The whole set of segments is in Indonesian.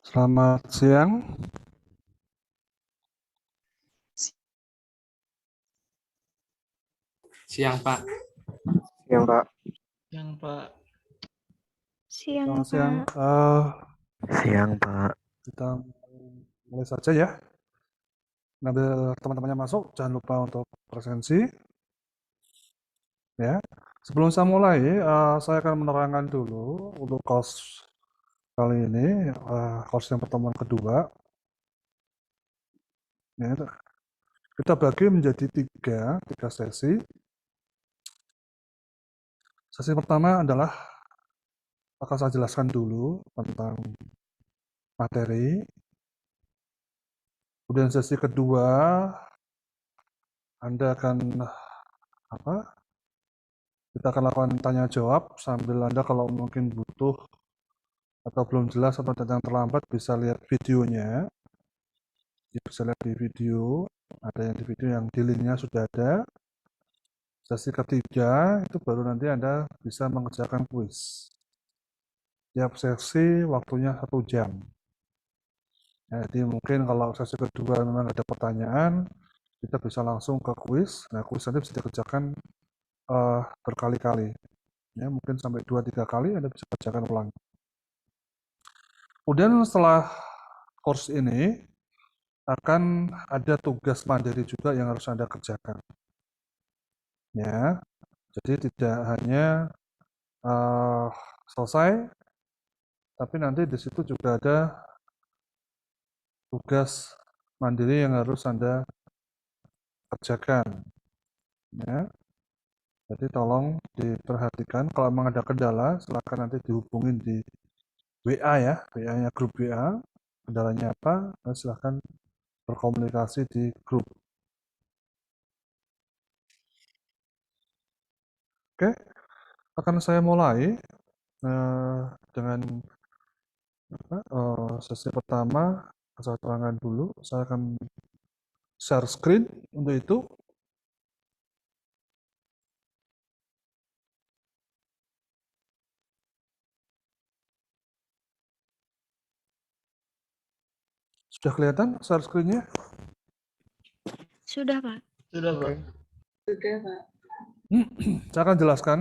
Selamat siang. Siang, Pak. Siang, Pak. Siang, Pak. Siang, Selamat siang. Pak. Siang, Pak. Kita mulai saja ya. Nanti teman-temannya masuk, jangan lupa untuk presensi. Ya. Sebelum saya mulai, saya akan menerangkan dulu untuk course kali ini, course yang pertemuan kedua. Ya, kita bagi menjadi tiga sesi. Sesi pertama adalah akan saya jelaskan dulu tentang materi. Kemudian sesi kedua, Anda akan kita akan lakukan tanya jawab sambil Anda kalau mungkin butuh atau belum jelas atau datang terlambat bisa lihat videonya. Bisa lihat di video, ada yang di video yang di linknya sudah ada. Sesi ketiga itu baru nanti Anda bisa mengerjakan kuis. Tiap sesi waktunya 1 jam. Ya, jadi mungkin kalau sesi kedua memang ada pertanyaan, kita bisa langsung ke kuis. Nah, kuis nanti bisa dikerjakan berkali-kali. Ya, mungkin sampai 2-3 kali Anda bisa kerjakan ulang. Kemudian setelah course ini akan ada tugas mandiri juga yang harus Anda kerjakan. Ya, jadi tidak hanya selesai, tapi nanti di situ juga ada tugas mandiri yang harus Anda kerjakan. Ya, jadi tolong diperhatikan. Kalau memang ada kendala, silakan nanti dihubungin di WA ya, WA-nya grup WA. Kendalanya apa? Silakan berkomunikasi di grup. Oke, akan saya mulai dengan sesi pertama. Saya terangkan dulu. Saya akan share screen untuk itu. Sudah kelihatan share screen-nya? Sudah, Pak. Sudah, Pak. Saya akan jelaskan.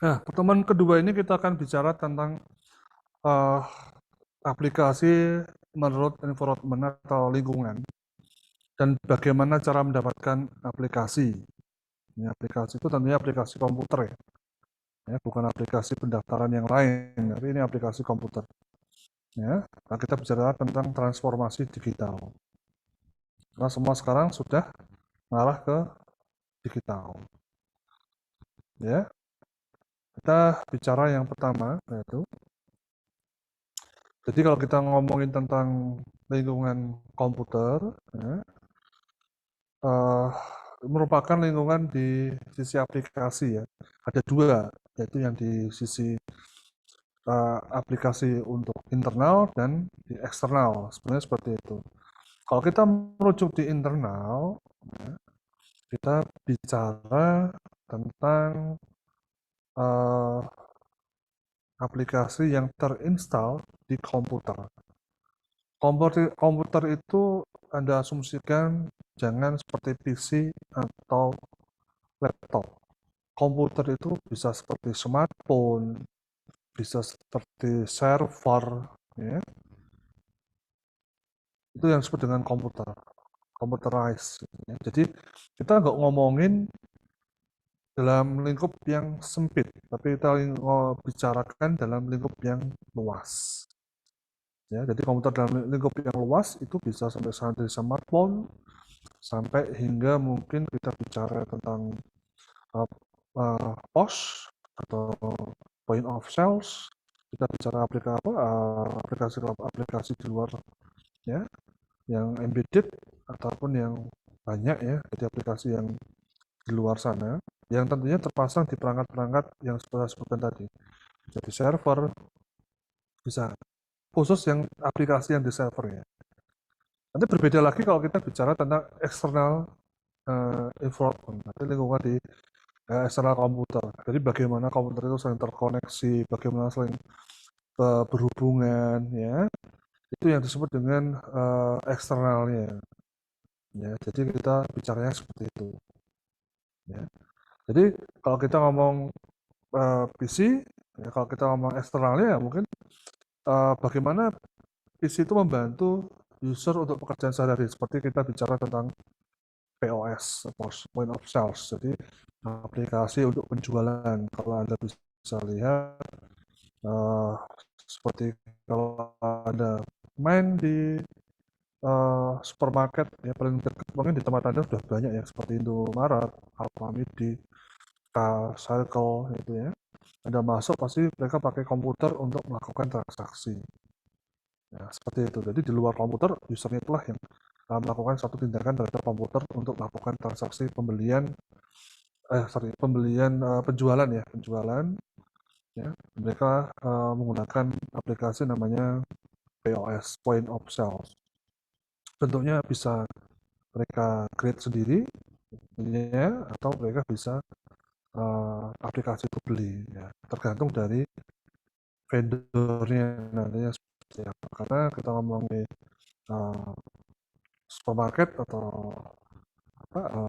Nah, pertemuan kedua ini kita akan bicara tentang aplikasi menurut environment atau lingkungan dan bagaimana cara mendapatkan aplikasi. Ini aplikasi itu tentunya aplikasi komputer ya, bukan aplikasi pendaftaran yang lain, tapi ini aplikasi komputer. Ya, nah kita bicara tentang transformasi digital. Karena semua sekarang sudah mengarah ke digital. Ya, kita bicara yang pertama yaitu. Jadi kalau kita ngomongin tentang lingkungan komputer, ya, merupakan lingkungan di sisi aplikasi ya. Ada dua, yaitu yang di sisi aplikasi untuk internal dan di eksternal. Sebenarnya seperti itu. Kalau kita merujuk di internal, ya, kita bicara tentang aplikasi yang terinstall di komputer. Komputer itu Anda asumsikan jangan seperti PC atau laptop. Komputer itu bisa seperti smartphone, bisa seperti server, ya. Itu yang disebut dengan komputer, computerized. Ya. Jadi kita nggak ngomongin dalam lingkup yang sempit, tapi kita bicarakan dalam lingkup yang luas. Ya, jadi komputer dalam lingkup yang luas itu bisa sampai dari smartphone, sampai hingga mungkin kita bicara tentang POS atau point of sales, kita bicara aplikasi di luar ya, yang embedded ataupun yang banyak ya, jadi aplikasi yang di luar sana, yang tentunya terpasang di perangkat-perangkat yang saya sebutkan tadi. Jadi server, bisa khusus yang aplikasi yang di server ya. Nanti berbeda lagi kalau kita bicara tentang eksternal environment, nanti lingkungan di eksternal komputer. Jadi bagaimana komputer itu saling terkoneksi, bagaimana saling berhubungan, ya. Itu yang disebut dengan eksternalnya. Ya, jadi kita bicaranya seperti itu. Ya. Jadi kalau kita ngomong PC, ya kalau kita ngomong eksternalnya, ya mungkin bagaimana PC itu membantu user untuk pekerjaan sehari-hari. Seperti kita bicara tentang POS, Point of Sales. Jadi aplikasi untuk penjualan. Kalau Anda bisa lihat, seperti kalau Anda main di supermarket, ya paling dekat mungkin di tempat Anda sudah banyak ya, seperti Indomaret, Alfamidi, Circle gitu ya. Anda masuk pasti mereka pakai komputer untuk melakukan transaksi. Ya, seperti itu. Jadi di luar komputer, usernya itulah yang melakukan satu tindakan terhadap komputer untuk melakukan transaksi pembelian, penjualan ya, penjualan. Ya, mereka menggunakan aplikasi namanya POS, Point of Sale. Bentuknya bisa mereka create sendiri, ya, atau mereka bisa aplikasi itu beli, ya, tergantung dari vendornya nantinya seperti apa. Karena kita ngomong di supermarket atau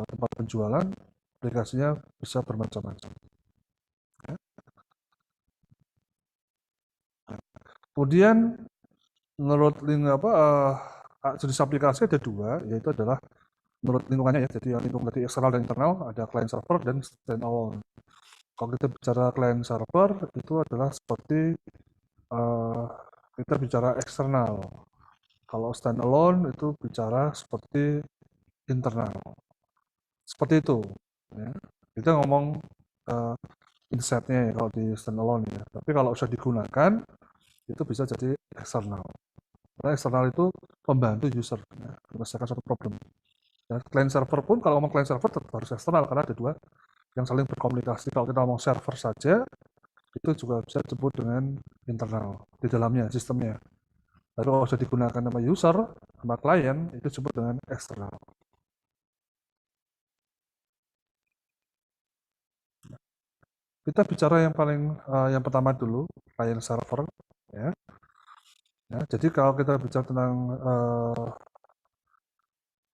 tempat penjualan, aplikasinya bisa bermacam-macam. Ya. Kemudian menurut jenis aplikasi ada dua, yaitu adalah menurut lingkungannya ya. Jadi yang lingkungan dari eksternal dan internal, ada client server dan standalone. Kalau kita bicara client server, itu adalah seperti kita bicara eksternal. Kalau standalone itu bicara seperti internal. Seperti itu. Ya. Kita ngomong insight-nya ya kalau di standalone ya. Tapi kalau sudah digunakan, itu bisa jadi eksternal. Karena eksternal itu membantu user ya, menyelesaikan suatu problem. Dan client server pun, kalau ngomong client server tetap harus eksternal, karena ada dua yang saling berkomunikasi. Kalau kita ngomong server saja, itu juga bisa disebut dengan internal di dalamnya, sistemnya. Tapi kalau sudah digunakan sama user, sama klien, itu disebut dengan eksternal. Kita bicara yang pertama dulu, client server. Ya. Ya, jadi kalau kita bicara tentang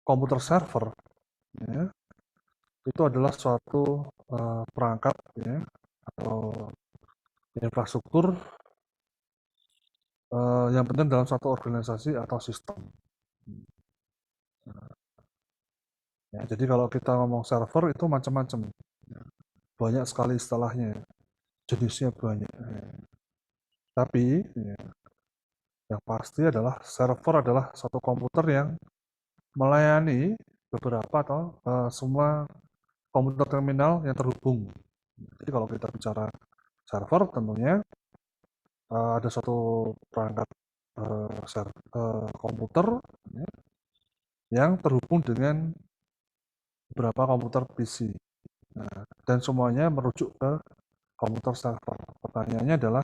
komputer server, ya, itu adalah suatu perangkat ya, atau infrastruktur yang penting dalam suatu organisasi atau sistem. Ya, jadi kalau kita ngomong server itu macam-macam, banyak sekali istilahnya, jenisnya banyak. Ya. Tapi ya, yang pasti adalah server adalah satu komputer yang melayani beberapa atau semua komputer terminal yang terhubung. Jadi kalau kita bicara server, tentunya ada satu perangkat komputer ya, yang terhubung dengan beberapa komputer PC. Nah, dan semuanya merujuk ke komputer server. Pertanyaannya adalah,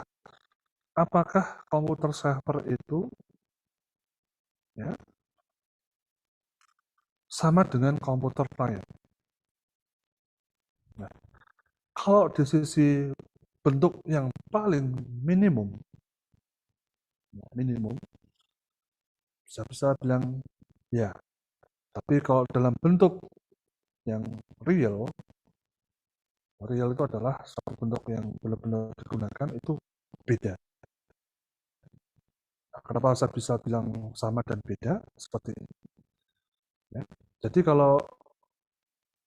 apakah komputer server itu ya, sama dengan komputer client? Nah, kalau di sisi bentuk yang paling minimum, bisa bilang ya. Tapi kalau dalam bentuk yang real itu adalah satu bentuk yang benar-benar digunakan, itu beda. Nah, kenapa saya bisa bilang sama dan beda? Seperti ini. Ya. Jadi kalau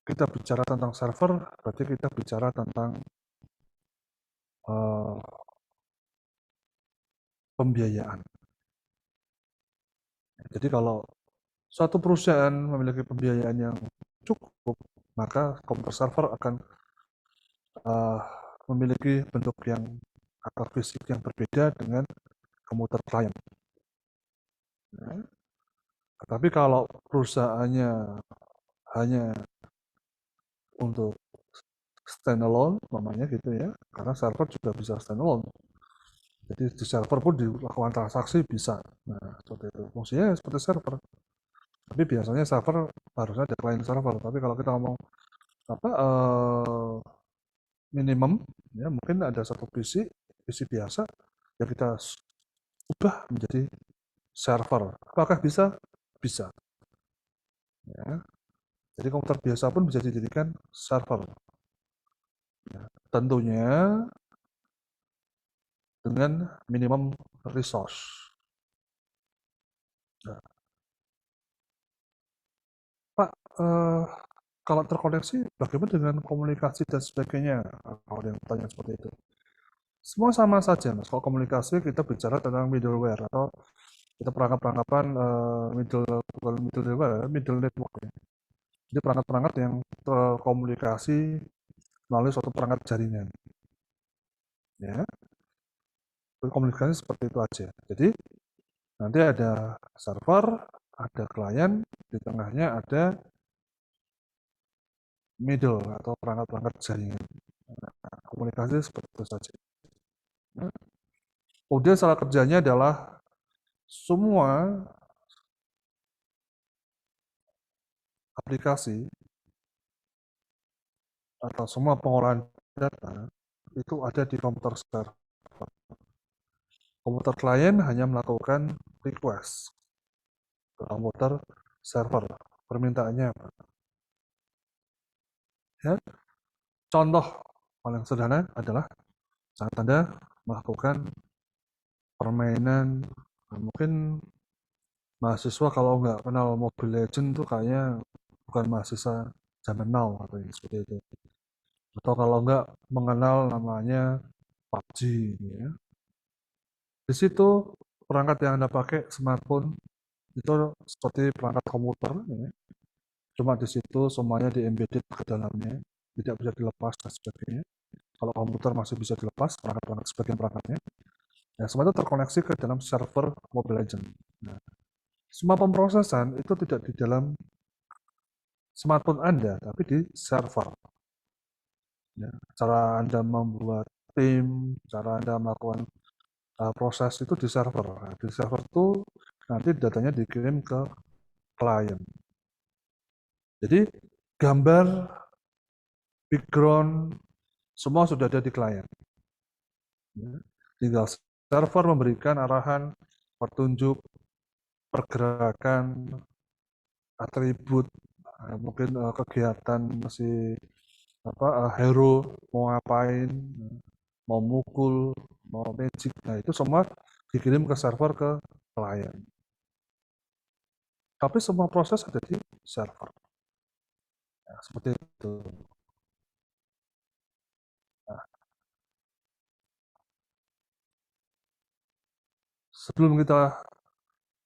kita bicara tentang server, berarti kita bicara tentang pembiayaan. Jadi kalau suatu perusahaan memiliki pembiayaan yang cukup, maka komputer server akan memiliki bentuk yang atau fisik yang berbeda dengan komputer client. Ya. Tapi kalau perusahaannya hanya untuk standalone, namanya gitu ya, karena server juga bisa standalone. Jadi di server pun dilakukan transaksi bisa. Nah, seperti itu. Fungsinya seperti server. Tapi biasanya server harusnya ada client server. Tapi kalau kita ngomong minimum, ya mungkin ada satu PC biasa yang kita ubah menjadi server. Apakah bisa? Bisa. Ya. Jadi komputer biasa pun bisa dijadikan server. Ya. Tentunya dengan minimum resource. Nah, Pak, kalau terkoneksi, bagaimana dengan komunikasi dan sebagainya? Kalau ada yang tanya seperti itu. Semua sama saja, Mas. Kalau komunikasi, kita bicara tentang middleware atau kita perangkat-perangkapan bukan middleware, middle network. Ya. Jadi perangkat-perangkat yang terkomunikasi melalui suatu perangkat jaringan. Ya, komunikasi seperti itu aja. Jadi nanti ada server, ada klien, di tengahnya ada middle atau perangkat-perangkat jaringan. Nah, komunikasi seperti itu saja. Nah, kemudian salah kerjanya adalah semua aplikasi atau semua pengolahan data itu ada di komputer server. Komputer klien hanya melakukan request ke komputer server. Permintaannya apa? Ya, contoh paling sederhana adalah saat Anda melakukan permainan, mungkin mahasiswa kalau nggak kenal Mobile Legends tuh kayaknya bukan mahasiswa zaman now atau yang seperti itu. Atau kalau nggak mengenal namanya PUBG, ya. Di situ perangkat yang Anda pakai smartphone itu seperti perangkat komputer, ya. Cuma di situ semuanya di-embedded ke dalamnya, tidak bisa dilepas dan sebagainya. Kalau komputer masih bisa dilepas, perangkat-perangkat sebagian perangkatnya. Ya, semua itu terkoneksi ke dalam server Mobile Legends. Nah, semua pemrosesan itu tidak di dalam smartphone Anda, tapi di server. Ya, cara Anda membuat tim, cara Anda melakukan proses itu di server. Nah, di server itu nanti datanya dikirim ke klien. Jadi gambar, background, semua sudah ada di klien. Ya, tinggal server memberikan arahan, petunjuk, pergerakan, atribut, mungkin kegiatan si hero mau ngapain, mau mukul, mau magic. Nah, itu semua dikirim ke server ke klien. Tapi semua proses ada di server. Nah, seperti itu. Nah, sebelum kita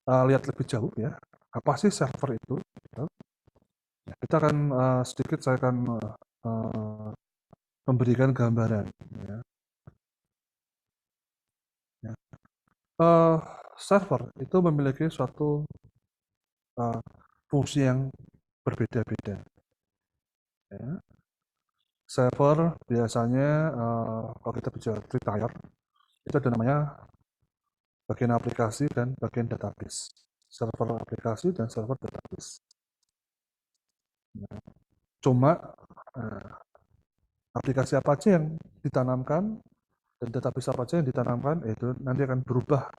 lihat lebih jauh ya, apa sih server itu? Gitu. Ya, kita akan sedikit saya akan memberikan gambaran. Ya. Ya. Server itu memiliki suatu fungsi yang berbeda-beda. Ya. Server biasanya kalau kita bicara retire itu ada namanya bagian aplikasi dan bagian database. Server aplikasi dan server database. Nah, cuma aplikasi apa aja yang ditanamkan dan database apa aja yang ditanamkan itu nanti akan berubah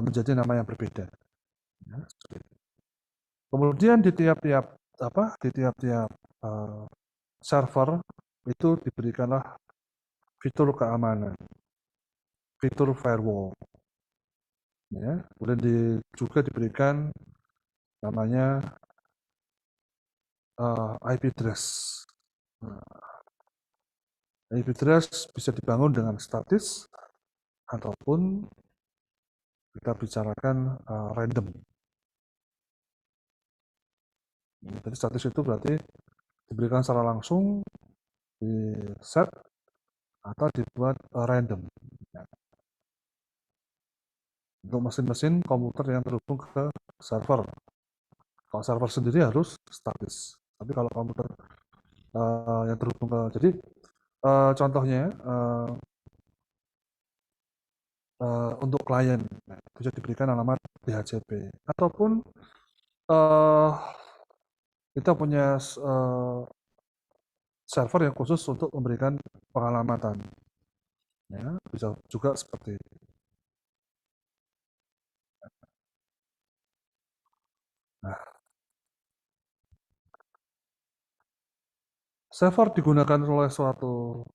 menjadi nama yang berbeda. Ya, kemudian di tiap-tiap server itu diberikanlah fitur keamanan, fitur firewall. Ya, kemudian juga diberikan namanya IP address. Nah, IP address bisa dibangun dengan statis ataupun kita bicarakan random. Jadi statis itu berarti diberikan secara langsung, di set atau dibuat random. Untuk mesin-mesin komputer yang terhubung ke server. Kalau server sendiri harus statis. Tapi kalau komputer yang terhubung ke, jadi contohnya untuk klien bisa diberikan alamat DHCP ataupun kita punya server yang khusus untuk memberikan pengalamatan. Ya, bisa juga seperti itu. Server digunakan oleh suatu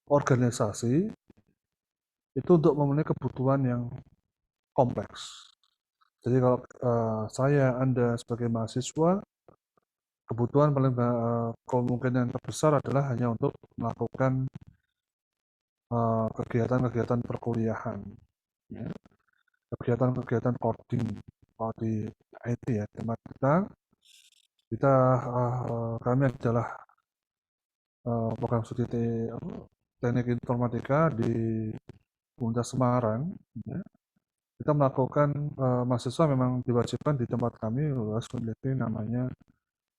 organisasi itu untuk memenuhi kebutuhan yang kompleks. Jadi kalau Anda sebagai mahasiswa, kebutuhan paling kemungkinan terbesar adalah hanya untuk melakukan kegiatan-kegiatan perkuliahan, ya. Kegiatan-kegiatan coding. Kalau di IT ya, tempat kami adalah program studi teknik informatika di Universitas Semarang, ya. Kita melakukan mahasiswa memang diwajibkan di tempat kami harus memiliki namanya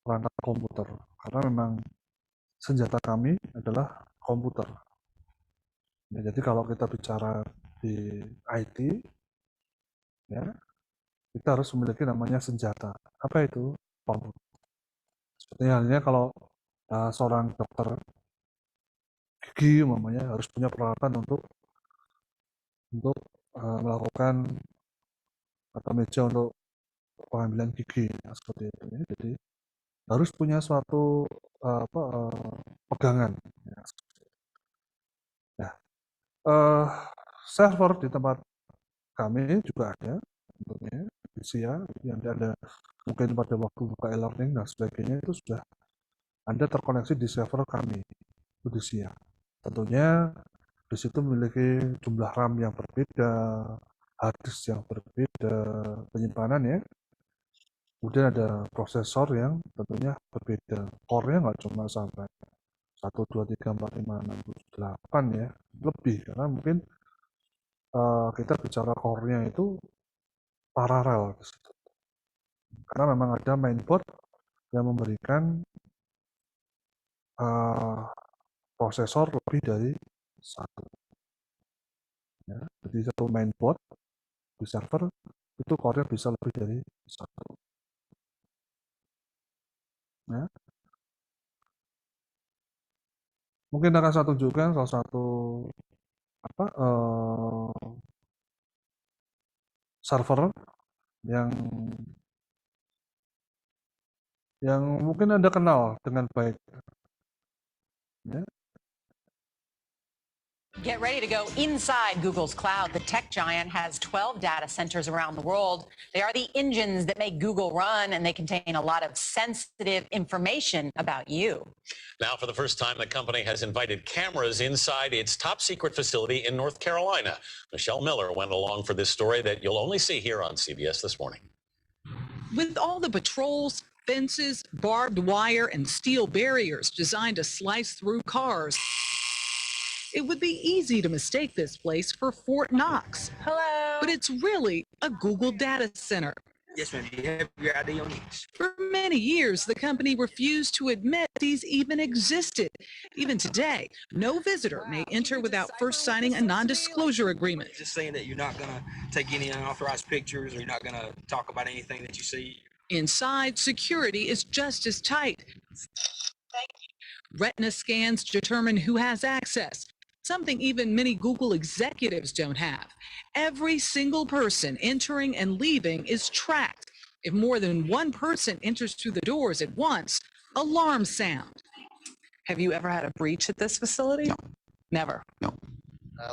perangkat komputer, karena memang senjata kami adalah komputer. Ya, jadi kalau kita bicara di IT, ya, kita harus memiliki namanya senjata. Apa itu? Komputer. Seperti halnya kalau seorang dokter gigi umpamanya harus punya peralatan untuk melakukan atau meja untuk pengambilan gigi, ya, seperti itu. Ya. Jadi harus punya suatu pegangan. Ya. Nah, server di tempat kami juga ada, tentunya Visia yang ada mungkin pada waktu buka e-learning dan sebagainya itu sudah Anda terkoneksi di server kami, Visia. Tentunya di situ memiliki jumlah RAM yang berbeda, hard disk yang berbeda, penyimpanan ya. Kemudian ada prosesor yang tentunya berbeda. Core-nya nggak cuma sampai 1, 2, 3, 4, 5, 6, 7, 8 ya, lebih. Karena mungkin kita bicara core-nya itu paralel. Karena memang ada mainboard yang memberikan prosesor lebih dari satu. Ya, jadi satu mainboard di server itu core-nya bisa lebih dari satu. Ya. Mungkin akan saya tunjukkan salah satu server yang mungkin Anda kenal dengan baik. Ya. Get ready to go inside Google's cloud. The tech giant has 12 data centers around the world. They are the engines that make Google run, and they contain a lot of sensitive information about you. Now, for the first time, the company has invited cameras inside its top secret facility in North Carolina. Michelle Miller went along for this story that you'll only see here on CBS This Morning. With all the patrols, fences, barbed wire, and steel barriers designed to slice through cars, it would be easy to mistake this place for Fort Knox. Hello. But it's really a Google data center. Yes, ma'am. You have your ID on these. For many years, the company refused to admit these even existed. Even today, no visitor may enter without first signing a non-disclosure agreement. Just saying that you're not going to take any unauthorized pictures, or you're not going to talk about anything that you see. Inside, security is just as tight. Retina scans determine who has access, something even many Google executives don't have. Every single person entering and leaving is tracked. If more than one person enters through the doors at once, alarms sound. Have you ever had a breach at this facility? No. Never. No.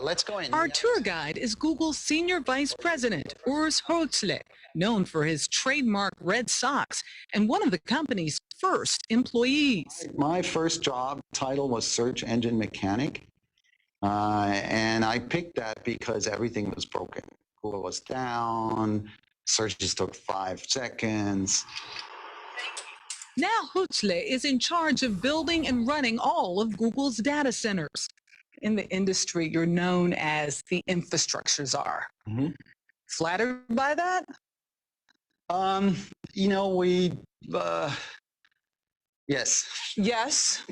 Let's go in. Our tour guide is Google's Senior Vice President, Urs Hotzle, known for his trademark red socks and one of the company's first employees. My first job title was search engine mechanic. And I picked that because everything was broken. Google was down, searches took 5 seconds. Now Hotzle is in charge of building and running all of Google's data centers. In the industry, you're known as the infrastructure czar. Mm-hmm. Flattered by that? You know, yes. Yes.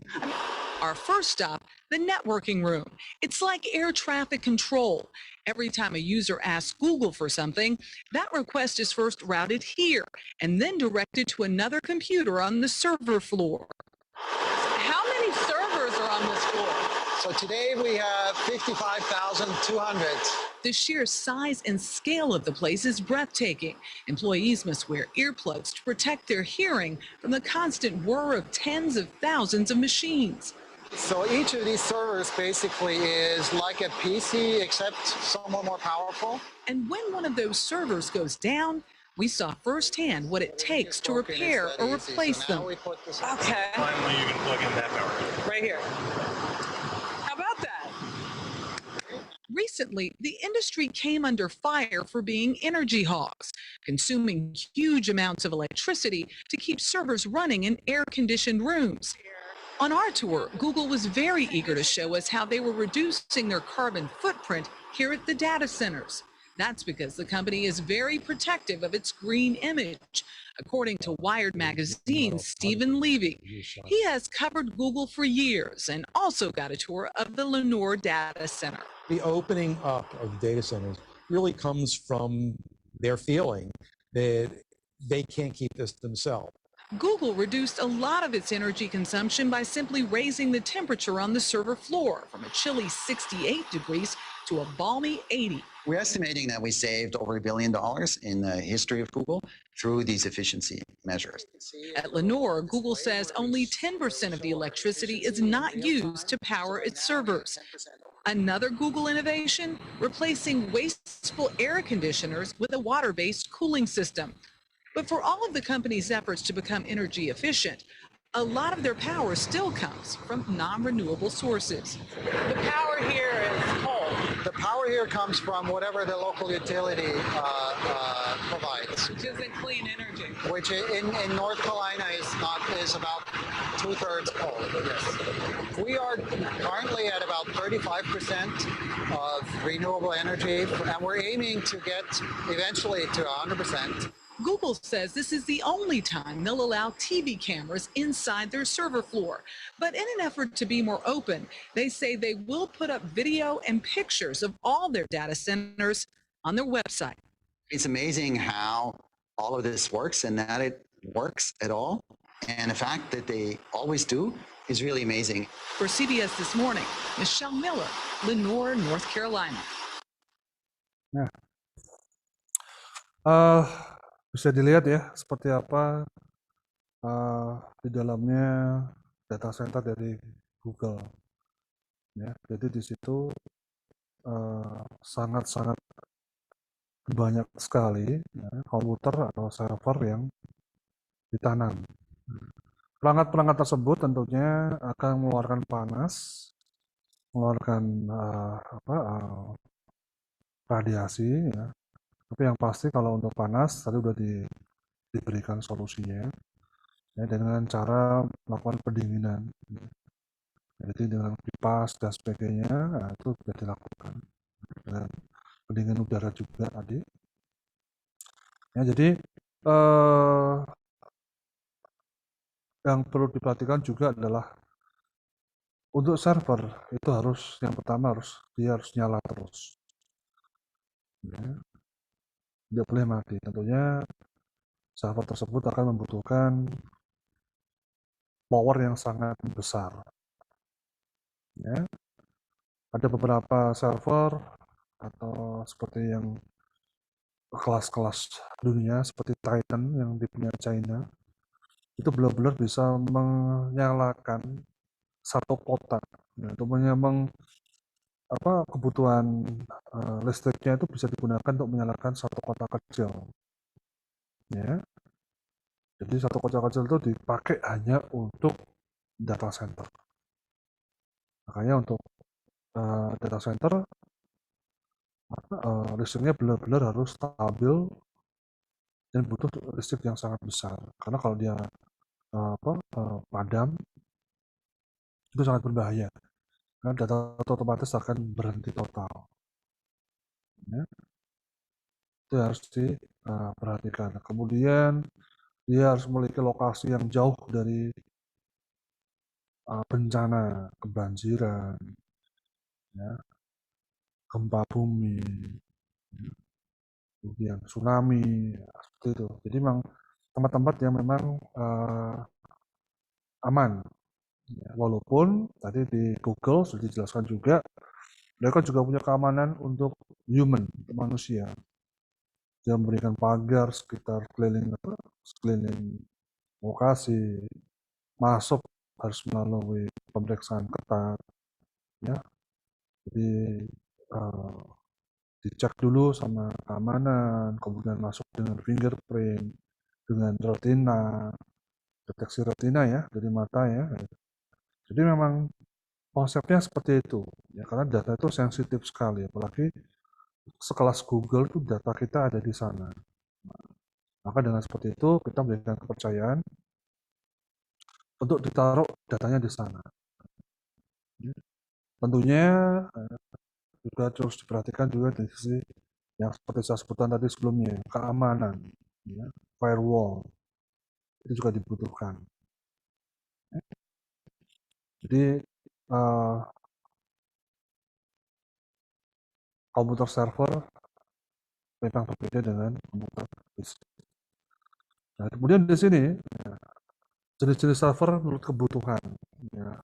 Our first stop, the networking room. It's like air traffic control. Every time a user asks Google for something, that request is first routed here and then directed to another computer on the server floor. How many servers are on this floor? So today we have 55,200. The sheer size and scale of the place is breathtaking. Employees must wear earplugs to protect their hearing from the constant whir of tens of thousands of machines. So each of these servers basically is like a PC, except somewhat more powerful. And when one of those servers goes down, we saw firsthand what it takes to repair or replace them. Okay. Finally, you can plug in that power. Right here. How about that? Recently, the industry came under fire for being energy hogs, consuming huge amounts of electricity to keep servers running in air-conditioned rooms. On our tour, Google was very eager to show us how they were reducing their carbon footprint here at the data centers. That's because the company is very protective of its green image. According to Wired Magazine's Stephen Levy, he has covered Google for years and also got a tour of the Lenore Data Center. The opening up of the data centers really comes from their feeling that they can't keep this themselves. Google reduced a lot of its energy consumption by simply raising the temperature on the server floor from a chilly 68 degrees to a balmy 80. We're estimating that we saved over $1 billion in the history of Google through these efficiency measures. At Lenore, Google says only 10% of the electricity is not used to power its servers. Another Google innovation, replacing wasteful air conditioners with a water-based cooling system. But for all of the company's efforts to become energy efficient, a lot of their power still comes from non-renewable sources. The power here is coal. The power here comes from whatever the local utility provides. Which isn't clean energy. Which in North Carolina is about 2/3 coal. Yes. We are currently at about 35% of renewable energy, and we're aiming to get eventually to 100%. Google says this is the only time they'll allow TV cameras inside their server floor. But in an effort to be more open, they say they will put up video and pictures of all their data centers on their website. It's amazing how all of this works and that it works at all. And the fact that they always do is really amazing. For CBS This Morning, Michelle Miller, Lenore, North Carolina. Bisa dilihat ya seperti apa di dalamnya data center dari Google. Ya, jadi di situ sangat-sangat banyak sekali ya, komputer atau server yang ditanam. Perangkat-perangkat tersebut tentunya akan mengeluarkan panas, mengeluarkan radiasi. Ya. Tapi yang pasti kalau untuk panas tadi sudah diberikan solusinya, ya, dengan cara melakukan pendinginan. Jadi dengan kipas dan sebagainya, nah, itu sudah dilakukan. Dengan pendingin udara juga tadi. Ya, jadi yang perlu diperhatikan juga adalah untuk server itu harus yang pertama dia harus nyala terus. Ya. Tidak boleh mati. Tentunya server tersebut akan membutuhkan power yang sangat besar. Ya. Ada beberapa server atau seperti yang kelas-kelas dunia seperti Titan yang dipunya China, itu benar-benar bisa menyalakan satu kota. Ya, itu kebutuhan listriknya itu bisa digunakan untuk menyalakan satu kota kecil. Ya. Jadi satu kota kecil itu dipakai hanya untuk data center. Makanya untuk data center listriknya benar-benar harus stabil dan butuh listrik yang sangat besar. Karena kalau dia padam itu sangat berbahaya. Karena data otomatis akan berhenti total. Ya. Itu harus diperhatikan. Kemudian dia harus memiliki lokasi yang jauh dari bencana, kebanjiran, ya, gempa bumi, ya, kemudian tsunami, ya, seperti itu. Jadi memang tempat-tempat yang memang aman. Ya, walaupun tadi di Google sudah dijelaskan juga Mereka juga punya keamanan untuk human, untuk manusia. Dia memberikan pagar sekitar sekeliling lokasi, masuk harus melalui pemeriksaan ketat, ya. Jadi dicek dulu sama keamanan, kemudian masuk dengan fingerprint, dengan retina, deteksi retina ya dari mata ya. Jadi memang konsepnya seperti itu, ya karena data itu sensitif sekali, apalagi sekelas Google itu data kita ada di sana. Maka dengan seperti itu kita memberikan kepercayaan untuk ditaruh datanya di sana. Tentunya juga terus diperhatikan juga dari sisi yang seperti saya sebutkan tadi sebelumnya, keamanan, ya, firewall, itu juga dibutuhkan. Jadi komputer server memang berbeda dengan komputer PC. Nah, kemudian di sini jenis-jenis server menurut kebutuhan. Ya.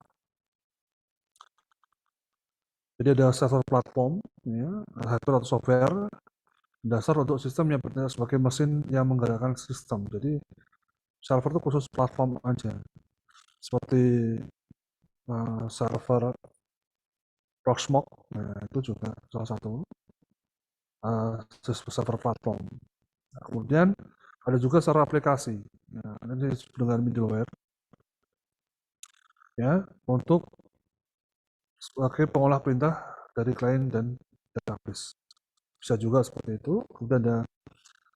Jadi ada server platform, ya, hardware atau software dasar untuk sistem yang bertindak sebagai mesin yang menggerakkan sistem. Jadi server itu khusus platform aja, seperti server Proxmox, nah, itu juga salah satu server platform. Nah, kemudian ada juga server aplikasi. Nah, ini disebut dengan middleware, ya, untuk sebagai pengolah perintah dari klien dan database. Bisa juga seperti itu. Kemudian ada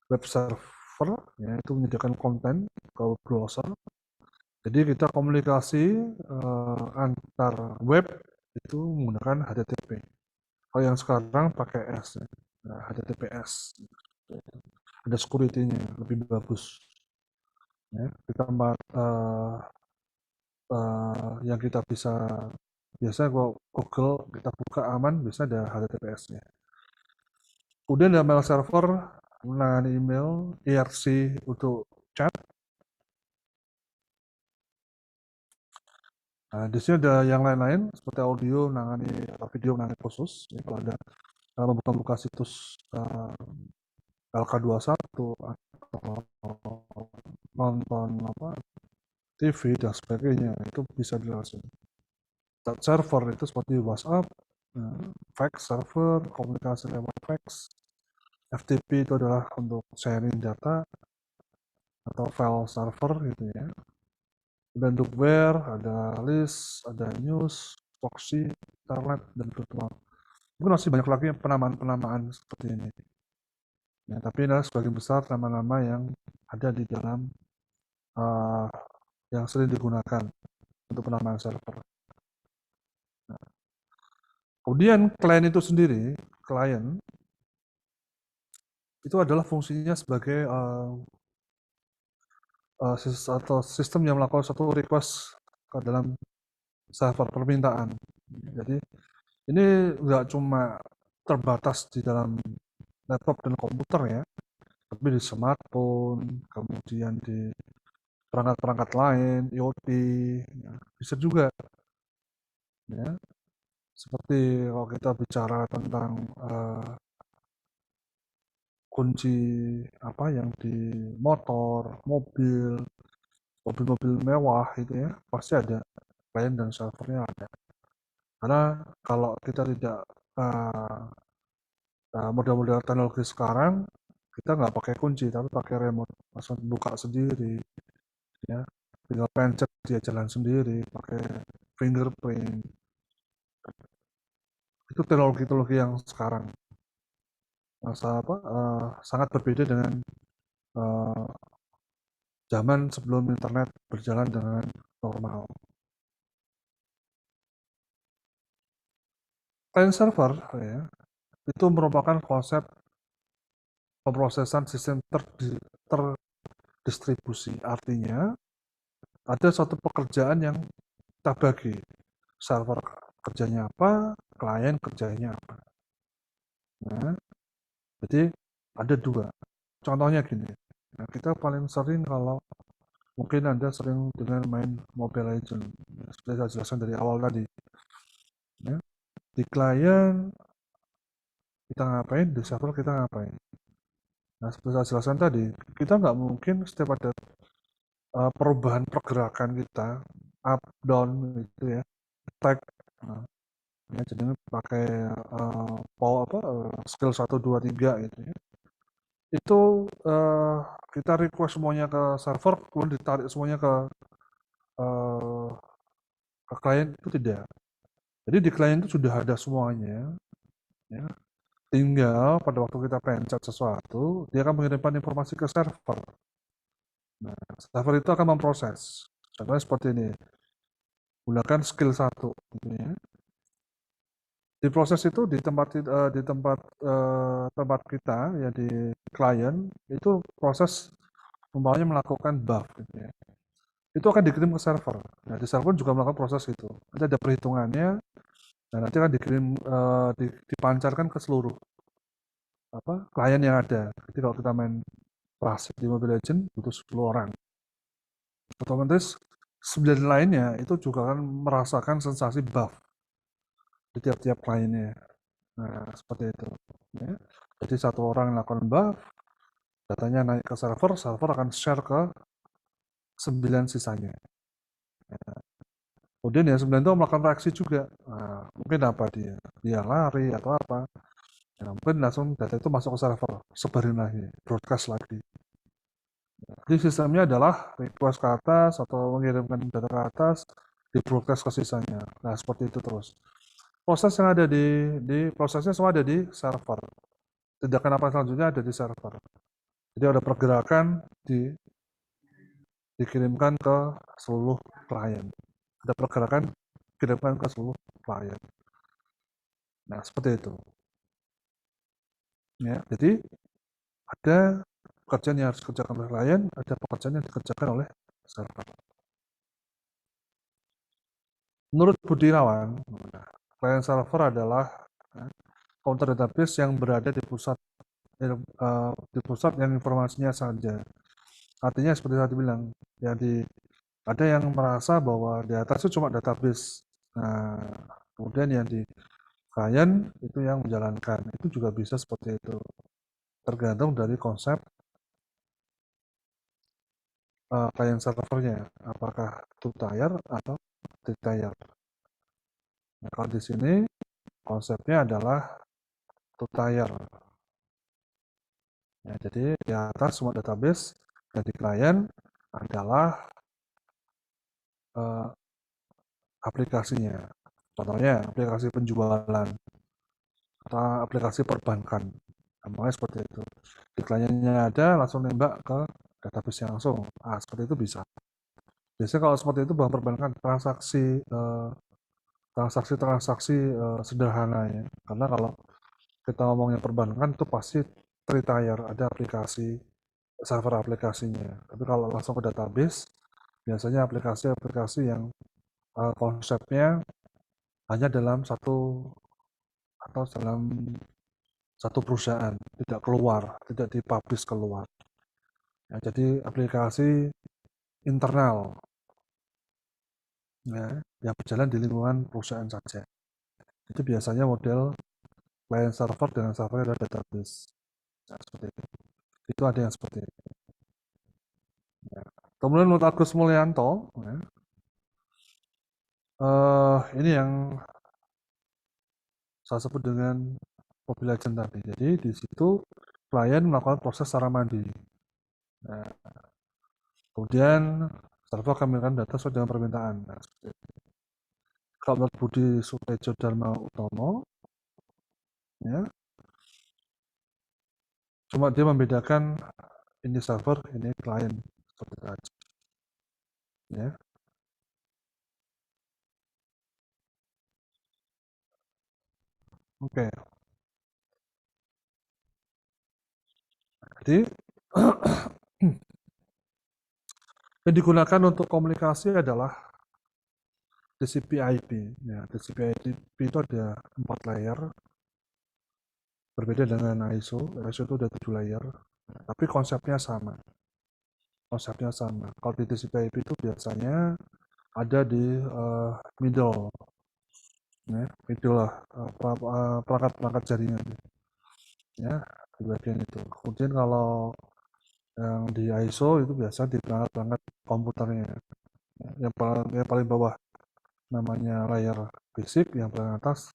web server, ya, itu menyediakan konten ke browser. Jadi kita komunikasi antar web itu menggunakan HTTP. Kalau yang sekarang pakai S, ya. Nah, HTTPS. Ada security-nya lebih bagus. Ya, kita yang kita bisa biasanya kalau Google kita buka aman, bisa ada HTTPS-nya. Kemudian ada mail server menangani email, IRC untuk chat. Nah, di sini ada yang lain-lain seperti audio menangani atau video menangani khusus. Ya, kalau ada membuka situs LK21 atau nonton TV dan sebagainya, itu bisa dilakukan. Chat server itu seperti WhatsApp, fax server, komunikasi lewat fax. FTP itu adalah untuk sharing data atau file server gitu ya. Dan untuk where, ada list, ada news, proxy, internet, dan virtual. Mungkin masih banyak lagi penamaan-penamaan seperti ini. Ya, tapi ini sebagian besar nama-nama yang ada di dalam yang sering digunakan untuk penamaan server. Nah, kemudian klien itu sendiri, klien itu adalah fungsinya sebagai atau sistem yang melakukan satu request ke dalam server permintaan. Jadi ini nggak cuma terbatas di dalam laptop dan komputer ya, tapi di smartphone, kemudian di perangkat-perangkat lain, IoT, ya, bisa juga. Ya. Seperti kalau kita bicara tentang kunci apa yang di motor, mobil mewah itu ya, pasti ada klien dan servernya ada. Karena kalau kita tidak model-model teknologi sekarang, kita nggak pakai kunci tapi pakai remote, langsung buka sendiri, ya, tinggal pencet dia jalan sendiri, pakai fingerprint. Itu teknologi-teknologi yang sekarang sangat berbeda dengan zaman sebelum internet berjalan dengan normal. Client server ya, itu merupakan konsep pemrosesan sistem terdistribusi. Artinya ada suatu pekerjaan yang kita bagi. Server kerjanya apa, klien kerjanya apa. Nah, jadi ada dua. Contohnya gini, nah, kita paling sering kalau mungkin Anda sering dengan main Mobile Legends, seperti saya jelaskan dari awal tadi. Ya. Di klien kita ngapain, di server kita ngapain. Nah, seperti saya jelaskan tadi, kita nggak mungkin setiap ada perubahan pergerakan kita, up, down, gitu ya, tag. Nah, ya, jadi pakai skill 1, 2, 3 gitu ya. Itu kita request semuanya ke server, kemudian ditarik semuanya ke klien, itu tidak. Jadi di klien itu sudah ada semuanya, ya. Tinggal pada waktu kita pencet sesuatu, dia akan mengirimkan informasi ke server. Nah, server itu akan memproses. Contohnya seperti ini. Gunakan skill 1 gitu ya. Di proses itu di tempat kita ya di klien itu proses umpamanya melakukan buff gitu ya. Itu akan dikirim ke server. Nah, di server juga melakukan proses itu. Nanti ada perhitungannya dan nanti akan dikirim dipancarkan ke seluruh klien yang ada. Jadi kalau kita main Prasit di Mobile Legends butuh 10 orang. Otomatis 9 lainnya itu juga akan merasakan sensasi buff di tiap-tiap kliennya. Nah, seperti itu. Ya. Jadi satu orang melakukan buff, datanya naik ke server, server akan share ke 9 sisanya. Ya. Kemudian ya 9 itu melakukan reaksi juga. Nah, mungkin apa dia? Dia lari atau apa. Ya, mungkin langsung data itu masuk ke server, sebarin lagi, broadcast lagi. Jadi sistemnya adalah request ke atas atau mengirimkan data ke atas, di broadcast ke sisanya. Nah, seperti itu terus. Proses yang ada di prosesnya semua ada di server. Tindakan apa selanjutnya ada di server. Jadi ada pergerakan dikirimkan ke seluruh klien. Ada pergerakan dikirimkan ke seluruh klien. Nah, seperti itu. Ya, jadi ada pekerjaan yang harus dikerjakan oleh klien, ada pekerjaan yang dikerjakan oleh server. Menurut Budiawan, klien server adalah counter database yang berada di pusat yang informasinya saja. Artinya seperti tadi bilang, ada yang merasa bahwa di atas itu cuma database. Nah, kemudian yang di klien itu yang menjalankan. Itu juga bisa seperti itu. Tergantung dari konsep klien servernya, apakah two tier atau three tier. Nah, kalau di sini konsepnya adalah two tier. Ya, jadi di atas semua database dan di klien adalah aplikasinya. Contohnya aplikasi penjualan atau aplikasi perbankan. Namanya seperti itu. Di kliennya ada langsung nembak ke database langsung. Seperti itu bisa. Biasanya kalau seperti itu bahan perbankan transaksi sederhana ya. Karena kalau kita ngomongnya perbankan itu pasti three-tier, ada aplikasi server aplikasinya. Tapi kalau langsung ke database, biasanya aplikasi-aplikasi yang konsepnya hanya dalam satu perusahaan, tidak keluar, tidak dipublish keluar. Ya, jadi aplikasi internal ya, yang berjalan di lingkungan perusahaan saja. Itu biasanya model client server dengan server adalah database. Nah, seperti itu. Itu ada yang seperti itu. Ya. Kemudian menurut Agus Mulyanto, ya, ini yang saya sebut dengan Mobile Legends tadi. Jadi di situ klien melakukan proses secara mandiri. Nah, kemudian server akan memberikan data sesuai dengan permintaan. Nah, kalau menurut Budi Sutejo Dharma Utomo, ya, cuma dia membedakan ini server, ini klien seperti itu aja. Ya. Oke. Jadi yang digunakan untuk komunikasi adalah TCP/IP. Ya, TCP/IP itu ada 4 layer. Berbeda dengan ISO. ISO itu ada 7 layer. Tapi konsepnya sama. Kalau di TCP/IP itu biasanya ada di middle. Ya, itulah perangkat-perangkat jaringan. Ya, di bagian itu. Kemudian kalau yang di ISO itu biasa di perangkat-perangkat komputernya. Ya, yang paling bawah namanya layer basic, yang paling atas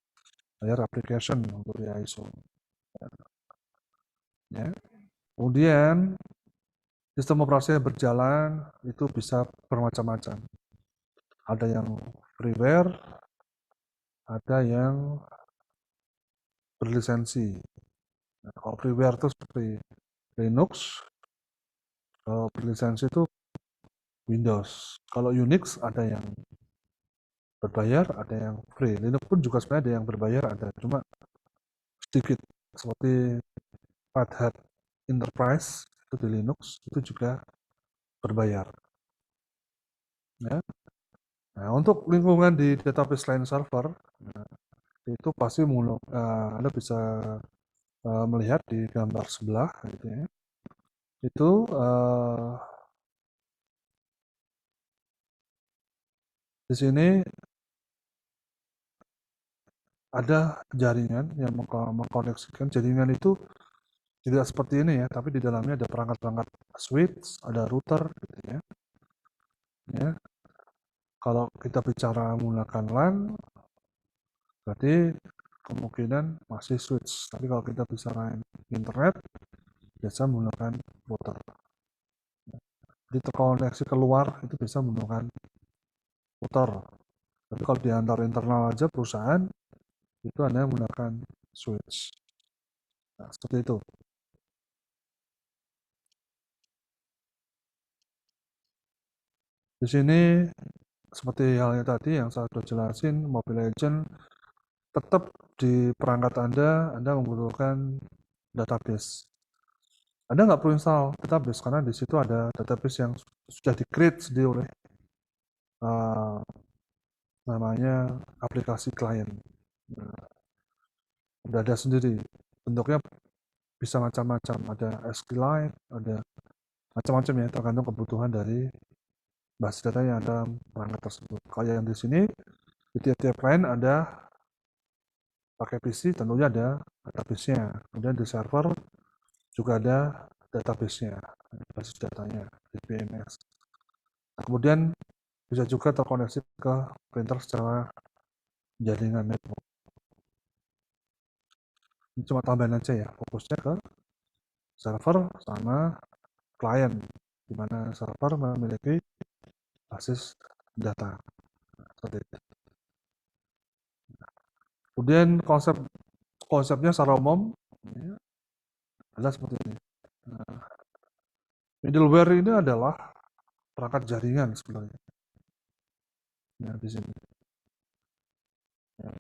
layer application untuk di ISO. Ya. Kemudian sistem operasi yang berjalan itu bisa bermacam-macam. Ada yang freeware, ada yang berlisensi. Nah, kalau freeware itu seperti Linux, kalau berlisensi itu Windows. Kalau Unix ada yang berbayar, ada yang free. Linux pun juga sebenarnya ada yang berbayar, ada cuma sedikit. Seperti Red Hat Enterprise itu di Linux itu juga berbayar. Ya. Nah, untuk lingkungan di database client server, nah, itu pasti Anda bisa melihat di gambar sebelah, gitu ya. Itu di sini ada jaringan yang mengkoneksikan. Jaringan itu tidak seperti ini ya, tapi di dalamnya ada perangkat-perangkat switch, ada router, gitu ya. Ya. Kalau kita bicara menggunakan LAN, berarti kemungkinan masih switch. Tapi kalau kita bicara internet, biasa menggunakan router. Jadi terkoneksi keluar itu bisa menggunakan router. Tapi kalau di antar internal aja perusahaan, itu Anda menggunakan switch. Nah, seperti itu. Di sini seperti halnya tadi yang saya sudah jelasin, Mobile Legends tetap di perangkat Anda membutuhkan database. Anda nggak perlu install database karena di situ ada database yang sudah di-create sendiri oleh namanya aplikasi klien. Nah, udah ada sendiri. Bentuknya bisa macam-macam. Ada SQLite, ada macam-macam ya, tergantung kebutuhan dari basis data yang ada perangkat tersebut. Kalau yang di sini, di tiap-tiap klien ada pakai PC, tentunya ada database-nya. Kemudian di server juga ada database-nya, basis datanya, di BMS. Nah, kemudian bisa juga terkoneksi ke printer secara jaringan network. Ini cuma tambahan aja ya, fokusnya ke server sama klien, di mana server memiliki basis data. Seperti itu. Kemudian konsepnya secara umum ya, adalah seperti ini. Nah, middleware ini adalah perangkat jaringan sebenarnya. Ya, di sini. Ya.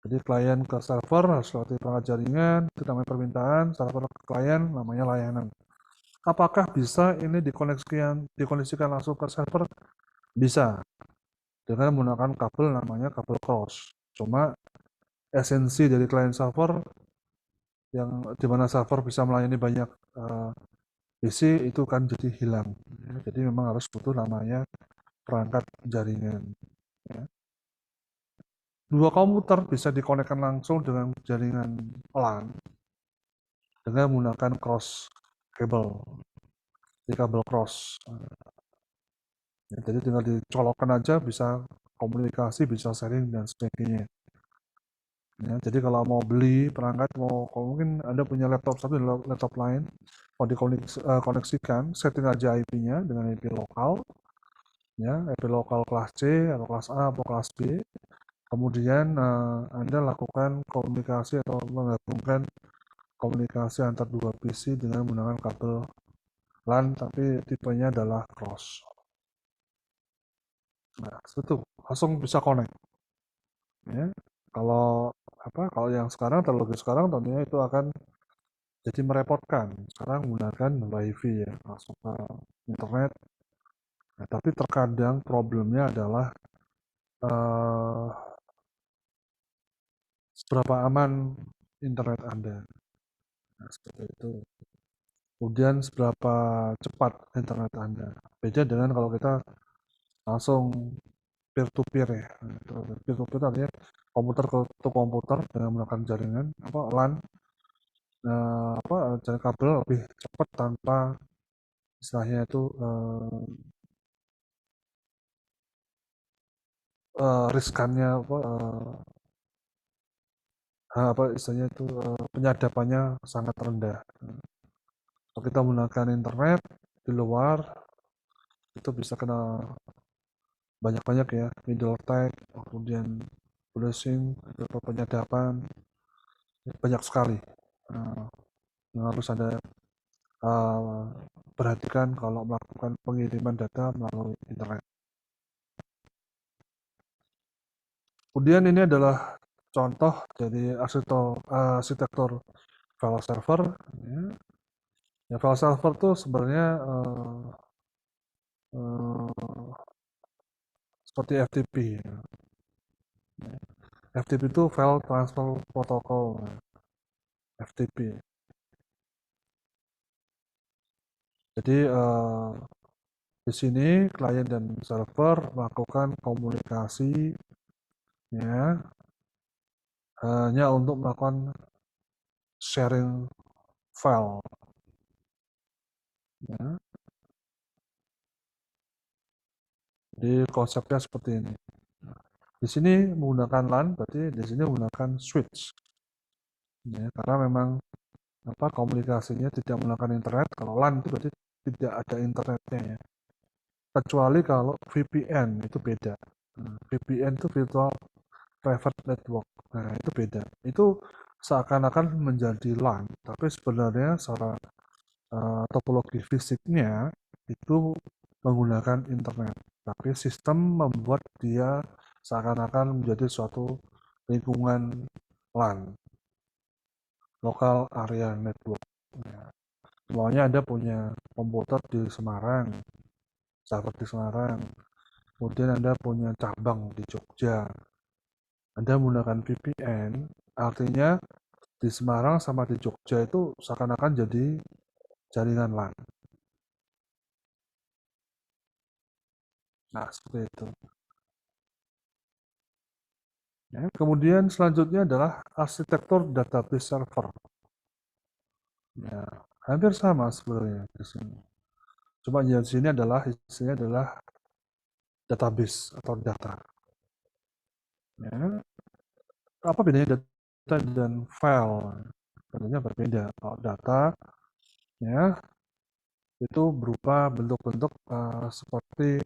Jadi klien ke server harus lewati perangkat jaringan, itu namanya permintaan, server ke klien namanya layanan. Apakah bisa ini dikoneksikan langsung ke server? Bisa. Dengan menggunakan kabel namanya kabel cross. Cuma esensi dari client server yang dimana server bisa melayani banyak PC itu kan jadi hilang. Ya, jadi memang harus butuh namanya perangkat jaringan. Ya. Dua komputer bisa dikonekkan langsung dengan jaringan LAN dengan menggunakan cross kabel, di kabel cross. Ya, jadi tinggal dicolokkan aja bisa komunikasi, bisa sharing dan sebagainya. Ya, jadi kalau mau beli perangkat, kalau mungkin Anda punya laptop satu dan laptop lain, mau dikoneksikan, setting aja IP-nya dengan IP lokal, ya, IP lokal kelas C atau kelas A atau kelas B. Kemudian Anda lakukan komunikasi atau menggabungkan komunikasi antar dua PC dengan menggunakan kabel LAN, tapi tipenya adalah cross. Nah, itu langsung bisa connect. Ya, kalau yang sekarang, teknologi sekarang tentunya itu akan jadi merepotkan. Sekarang menggunakan WiFi ya, masuk ke internet. Nah, tapi terkadang problemnya adalah seberapa aman internet Anda. Nah, seperti itu. Kemudian seberapa cepat internet Anda. Beda dengan kalau kita langsung peer-to-peer ya. Peer-to-peer artinya komputer ke komputer dengan menggunakan jaringan LAN, jaringan kabel lebih cepat tanpa istilahnya itu riskannya istilahnya itu penyadapannya sangat rendah. Kalau kita menggunakan internet di luar itu bisa kena banyak-banyak ya, middle attack, kemudian blushing, atau penyadapan, banyak sekali. Yang harus ada perhatikan kalau melakukan pengiriman data melalui internet. Kemudian ini adalah contoh dari arsitektur file server. Ya, file server itu sebenarnya seperti FTP. FTP itu File Transfer Protocol, FTP. Jadi di sini klien dan server melakukan komunikasi ya, hanya untuk melakukan sharing file. Ya. Jadi konsepnya seperti ini. Di sini menggunakan LAN, berarti di sini menggunakan switch. Ya, karena memang komunikasinya tidak menggunakan internet. Kalau LAN itu berarti tidak ada internetnya ya. Kecuali kalau VPN itu beda. VPN itu Virtual Private Network. Nah itu beda. Itu seakan-akan menjadi LAN, tapi sebenarnya secara topologi fisiknya itu menggunakan internet. Tapi sistem membuat dia seakan-akan menjadi suatu lingkungan LAN, Local Area Network. Nah, semuanya Anda punya komputer di Semarang, server di Semarang, kemudian Anda punya cabang di Jogja. Anda menggunakan VPN, artinya di Semarang sama di Jogja itu seakan-akan jadi jaringan LAN. Nah, seperti itu. Ya, kemudian selanjutnya adalah arsitektur database server. Ya, hampir sama sebenarnya di sini. Cuma di sini adalah isinya adalah database atau data. Ya. Apa bedanya data dan file? Tentunya berbeda. Kalau data ya itu berupa bentuk-bentuk seperti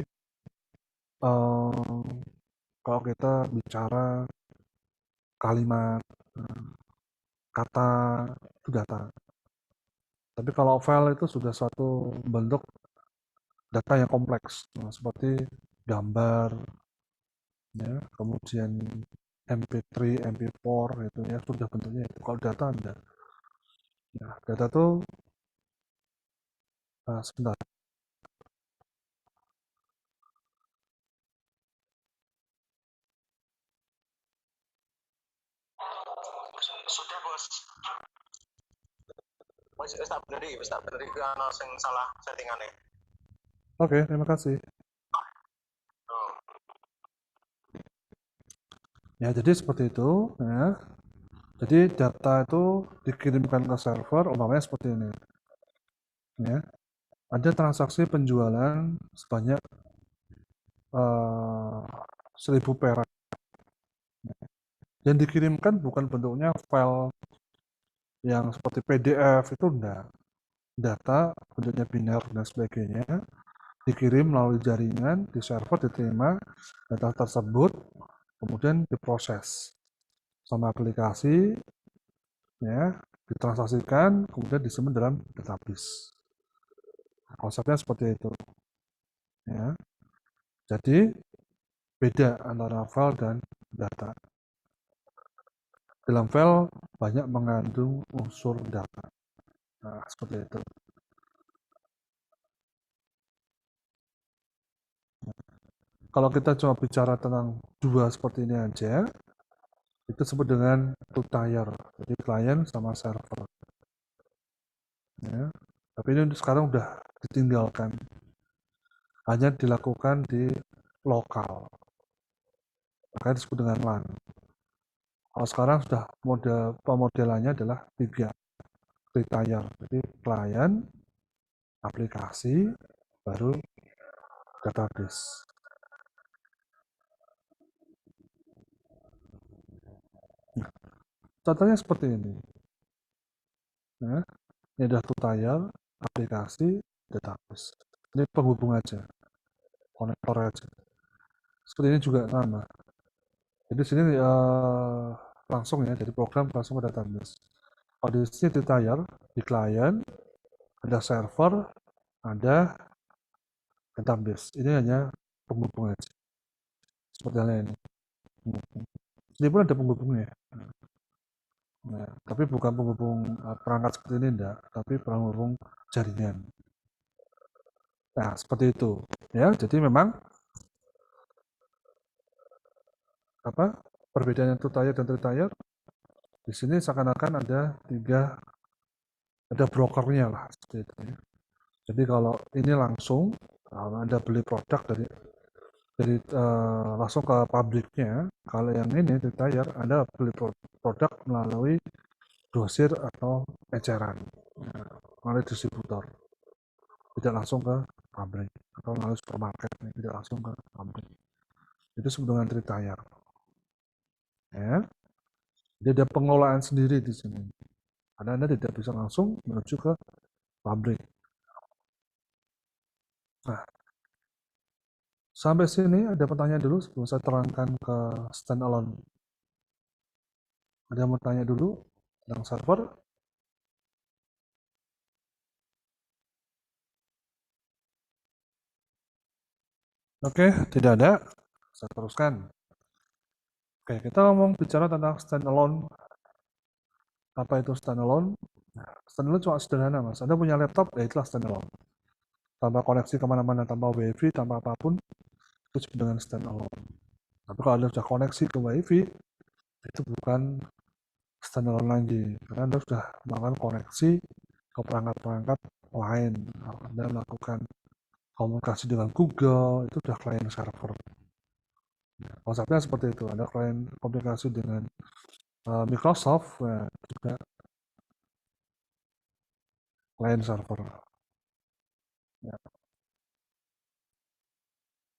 kalau kita bicara kalimat, kata, itu data. Tapi kalau file itu sudah suatu bentuk data yang kompleks, seperti gambar, ya, kemudian MP3, MP4, itu ya sudah bentuknya itu. Kalau data enggak. Ya, data itu sebentar. Sudah bos. Wis tak bener iki ana sing salah settingane. Oke, terima kasih. Ya, jadi seperti itu ya. Jadi data itu dikirimkan ke server, umpamanya seperti ini. Ya. Ada transaksi penjualan sebanyak 1000 perak. Yang dikirimkan bukan bentuknya file yang seperti PDF, itu enggak. Data bentuknya biner dan sebagainya dikirim melalui jaringan, di server diterima data tersebut, kemudian diproses sama aplikasi, ya, ditransaksikan, kemudian disimpan dalam database. Konsepnya seperti itu. Ya. Jadi beda antara file dan data. Dalam file banyak mengandung unsur data. Nah, seperti itu. Kalau kita cuma bicara tentang dua seperti ini aja, itu disebut dengan two-tier, jadi klien sama server. Ya. Tapi ini sekarang udah ditinggalkan, hanya dilakukan di lokal, makanya disebut dengan LAN. Kalau sekarang sudah pemodelannya adalah 3 tier. Jadi klien, aplikasi, baru database. Nah, contohnya seperti ini. Nah, ini adalah tier, aplikasi, database. Ini penghubung aja, konektor aja. Seperti ini juga sama. Jadi sini langsung ya, jadi program langsung ke database. Kalau di sini di tier, di klien, ada server, ada database. Ini hanya penghubung aja. Seperti halnya ini. Ini pun ada penghubungnya. Nah, tapi bukan penghubung perangkat seperti ini enggak, tapi penghubung jaringan. Nah, seperti itu. Ya, jadi memang apa? Perbedaan two tier dan three tier di sini seakan-akan ada brokernya lah seperti itu ya. Jadi kalau ini langsung kalau Anda beli produk dari langsung ke pabriknya, kalau yang ini di tier Anda beli produk melalui grosir atau eceran, melalui distributor, tidak langsung ke pabrik atau melalui supermarket, tidak langsung ke pabrik. Itu disebut dengan three tier. Ya. Jadi ada pengelolaan sendiri di sini. Karena Anda tidak bisa langsung menuju ke pabrik. Nah, sampai sini ada pertanyaan dulu sebelum saya terangkan ke standalone. Ada yang mau tanya dulu tentang server? Oke, tidak ada. Saya teruskan. Oke, kita ngomong bicara tentang standalone. Apa itu standalone? Nah, standalone cuma sederhana, Mas. Anda punya laptop, ya itulah standalone. Tanpa koneksi kemana-mana, tanpa WiFi, tanpa apapun, itu disebut dengan standalone. Tapi kalau Anda sudah koneksi ke WiFi, itu bukan standalone lagi. Karena Anda sudah melakukan koneksi ke perangkat-perangkat lain. Anda melakukan komunikasi dengan Google, itu sudah klien server. Konsepnya seperti itu. Ada klien komunikasi dengan Microsoft, ya, juga klien server.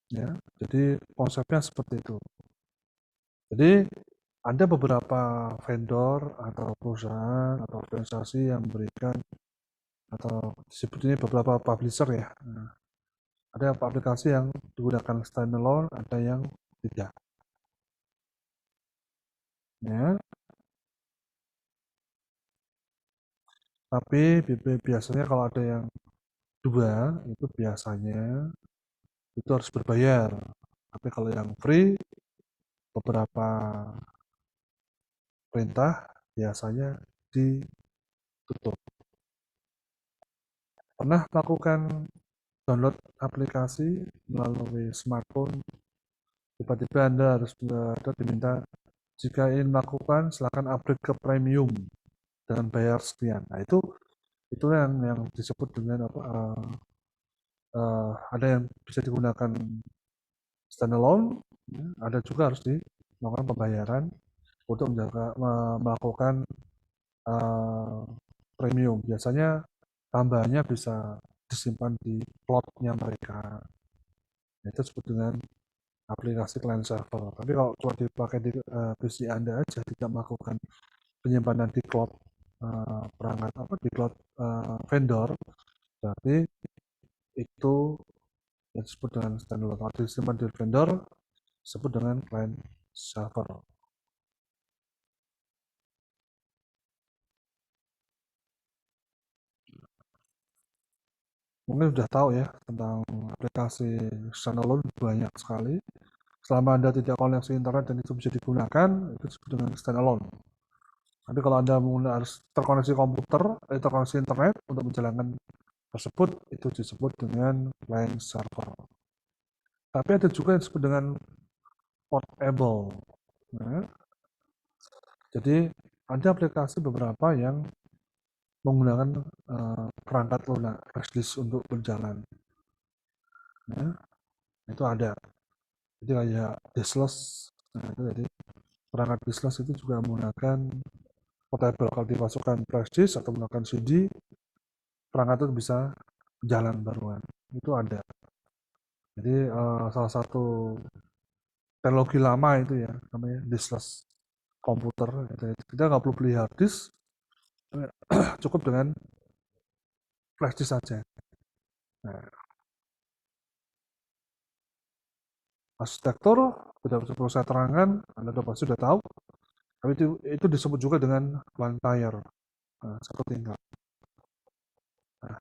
Ya, jadi konsepnya seperti itu. Jadi ada beberapa vendor atau perusahaan atau organisasi yang memberikan atau disebut ini beberapa publisher ya. Nah, ada aplikasi yang digunakan standalone, ada yang tidak. Ya. Tapi biasanya kalau ada yang dua, itu biasanya itu harus berbayar. Tapi kalau yang free, beberapa perintah biasanya ditutup. Pernah melakukan download aplikasi melalui smartphone, tiba-tiba Anda harus diminta jika ingin melakukan silakan upgrade ke premium dengan bayar sekian. Nah itu yang disebut dengan apa? Ada yang bisa digunakan standalone, ada juga harus melakukan pembayaran untuk melakukan premium. Biasanya tambahannya bisa disimpan di cloud-nya mereka. Itu disebut dengan aplikasi client server. Tapi kalau cuma dipakai di PC Anda aja, tidak melakukan penyimpanan di cloud perangkat di cloud vendor, berarti itu yang disebut dengan standalone. Kalau disimpan di vendor, disebut dengan client server. Mungkin sudah tahu ya tentang aplikasi standalone banyak sekali. Selama Anda tidak koneksi internet dan itu bisa digunakan, itu disebut dengan standalone. Tapi kalau Anda harus terkoneksi komputer, terkoneksi internet untuk menjalankan tersebut, itu disebut dengan client server. Tapi ada juga yang disebut dengan portable. Nah, jadi ada aplikasi beberapa yang menggunakan perangkat lunak flash disk untuk berjalan. Nah, itu ada. Jadi kayak diskless, nah, itu jadi perangkat diskless itu juga menggunakan portable. Kalau dimasukkan flash disk atau menggunakan CD, perangkat itu bisa jalan baruan. Itu ada. Jadi salah satu teknologi lama itu ya, namanya diskless komputer. Kita nggak perlu beli hard disk, cukup dengan flash disk saja. Nah, arsitektur tidak perlu saya terangkan, Anda pasti sudah tahu. Tapi itu disebut juga dengan one tier, satu tingkat. Nah,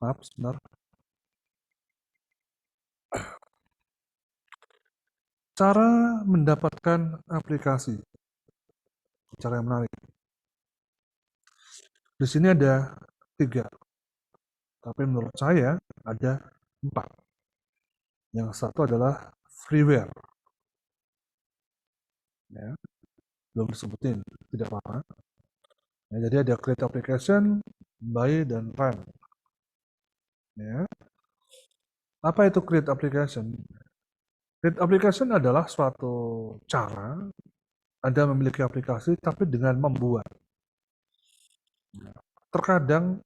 maaf, sebentar. Cara mendapatkan aplikasi, cara yang menarik. Di sini ada 3, tapi menurut saya ada 4. Yang satu adalah freeware. Ya, belum disebutin, tidak apa-apa. Ya, jadi ada create application, buy, dan run. Ya. Apa itu create application? Create application adalah suatu cara Anda memiliki aplikasi, tapi dengan membuat. Terkadang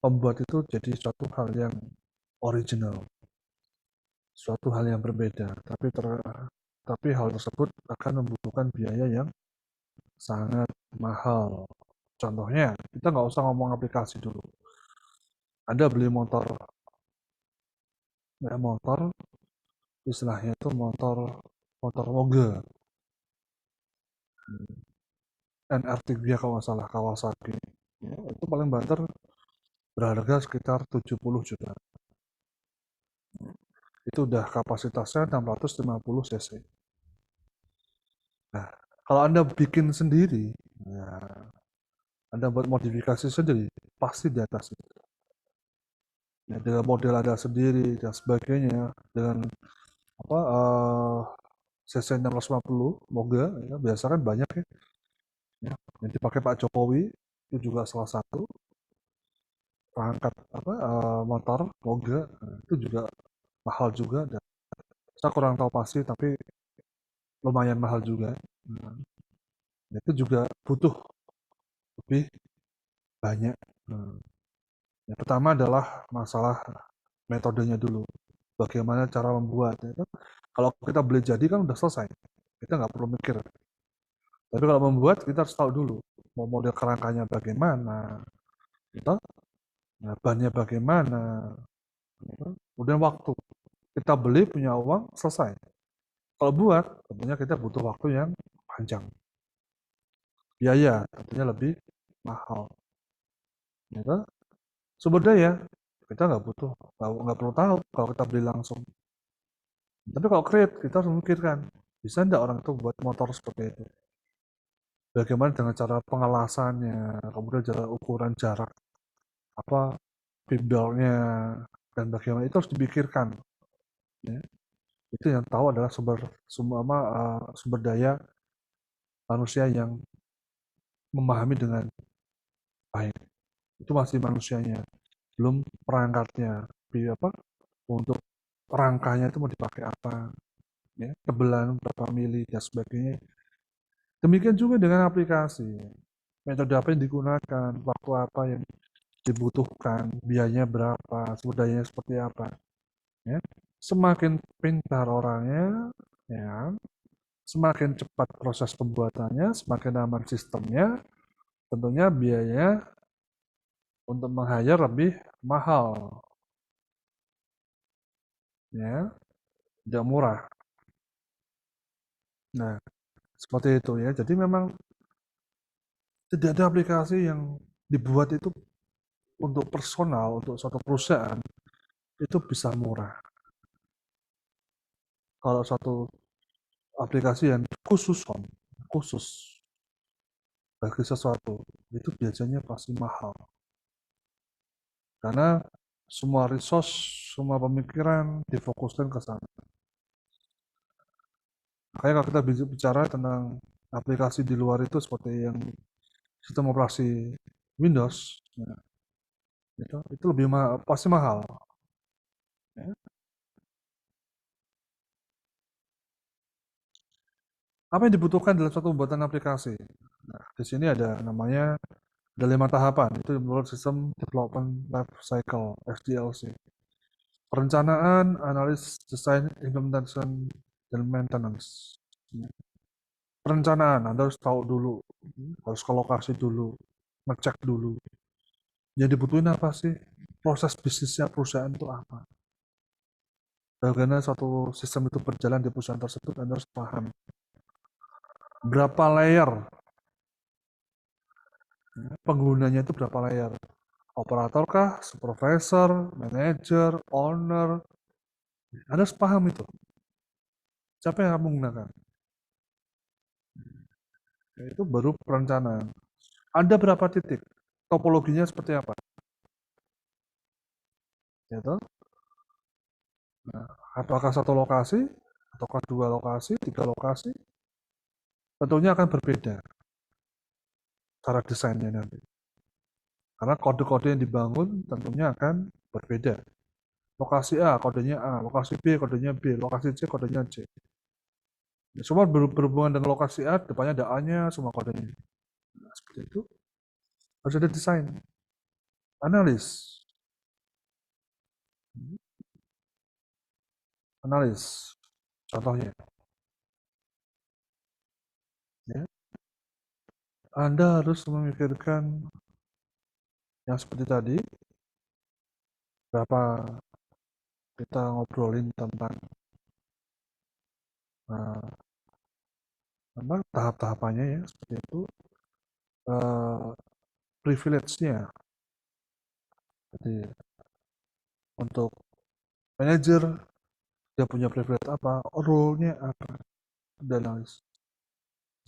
membuat itu jadi suatu hal yang original, suatu hal yang berbeda, tapi hal tersebut akan membutuhkan biaya yang sangat mahal. Contohnya, kita nggak usah ngomong aplikasi dulu. Anda beli motor, istilahnya itu motor moge, NR3 kalau nggak salah, Kawasaki. Ya, itu paling banter berharga sekitar 70 juta. Itu udah kapasitasnya 650 cc. Nah, kalau Anda bikin sendiri, Anda buat modifikasi sendiri, pasti di atas itu. Ya, dengan model Anda sendiri dan sebagainya, dengan cc 650 moga, ya, biasa kan banyak ya. Yang dipakai Pak Jokowi itu juga salah satu perangkat motor moga, itu juga mahal juga. Dan saya kurang tahu pasti, tapi lumayan mahal juga. Itu juga butuh lebih banyak. Yang pertama adalah masalah metodenya dulu. Bagaimana cara membuat. Ya. Kalau kita beli jadi kan udah selesai. Kita nggak perlu mikir. Tapi kalau membuat kita harus tahu dulu. Mau model kerangkanya bagaimana. Gitu. Nah, bannya bagaimana. Gitu. Kemudian waktu. Kita beli punya uang selesai. Kalau buat tentunya kita butuh waktu yang panjang. Biaya tentunya lebih mahal. Gitu. Sumber daya kita nggak butuh, nggak perlu tahu kalau kita beli langsung. Tapi kalau create kita harus memikirkan, bisa nggak orang itu buat motor seperti itu? Bagaimana dengan cara pengelasannya, kemudian ukuran jarak, bimbelnya, dan bagaimana itu harus dipikirkan. Ya. Itu yang tahu adalah sumber daya manusia yang memahami dengan baik. Itu masih manusianya, belum perangkatnya. Untuk rangkanya itu mau dipakai apa, ya, tebelan berapa mili dan sebagainya. Demikian juga dengan aplikasi, metode apa yang digunakan, waktu apa yang dibutuhkan, biayanya berapa, sumber dayanya seperti apa. Ya. Semakin pintar orangnya, ya, semakin cepat proses pembuatannya, semakin aman sistemnya, tentunya biayanya untuk meng-hire lebih mahal. Ya, tidak murah. Nah, seperti itu ya. Jadi memang tidak ada aplikasi yang dibuat itu untuk personal, untuk suatu perusahaan, itu bisa murah. Kalau satu aplikasi yang khusus bagi sesuatu, itu biasanya pasti mahal. Karena semua resource, semua pemikiran difokuskan ke sana. Makanya kalau kita bicara tentang aplikasi di luar itu seperti yang sistem operasi Windows, ya, itu lebih pasti mahal. Ya. Apa yang dibutuhkan dalam satu pembuatan aplikasi? Nah, di sini ada namanya ada 5 tahapan. Itu menurut System Development Life Cycle (SDLC). Perencanaan, analis, desain, implementation, dan maintenance. Perencanaan, Anda harus tahu dulu, harus ke lokasi dulu, ngecek dulu. Yang dibutuhin apa sih? Proses bisnisnya perusahaan itu apa? Bagaimana suatu sistem itu berjalan di perusahaan tersebut, Anda harus paham. Berapa layer? Penggunanya itu berapa layer? Operator kah? Supervisor, manager, owner? Anda harus paham itu. Siapa yang akan menggunakan? Itu baru perencanaan. Ada berapa titik? Topologinya seperti apa? Gitu. Nah, apakah satu lokasi, ataukah 2 lokasi, 3 lokasi? Tentunya akan berbeda cara desainnya nanti. Karena kode-kode yang dibangun tentunya akan berbeda. Lokasi A, kodenya A, lokasi B, kodenya B, lokasi C, kodenya C. Semua berhubungan dengan lokasi A, depannya ada A-nya, semua kodenya. Nah, seperti itu. Harus ada desain. Analis. Analis. Contohnya. Ya. Anda harus memikirkan yang seperti tadi, berapa kita ngobrolin tentang tahap-tahapannya ya, seperti itu. Privilege-nya. Jadi untuk manajer dia punya privilege apa, role-nya apa, dan analis.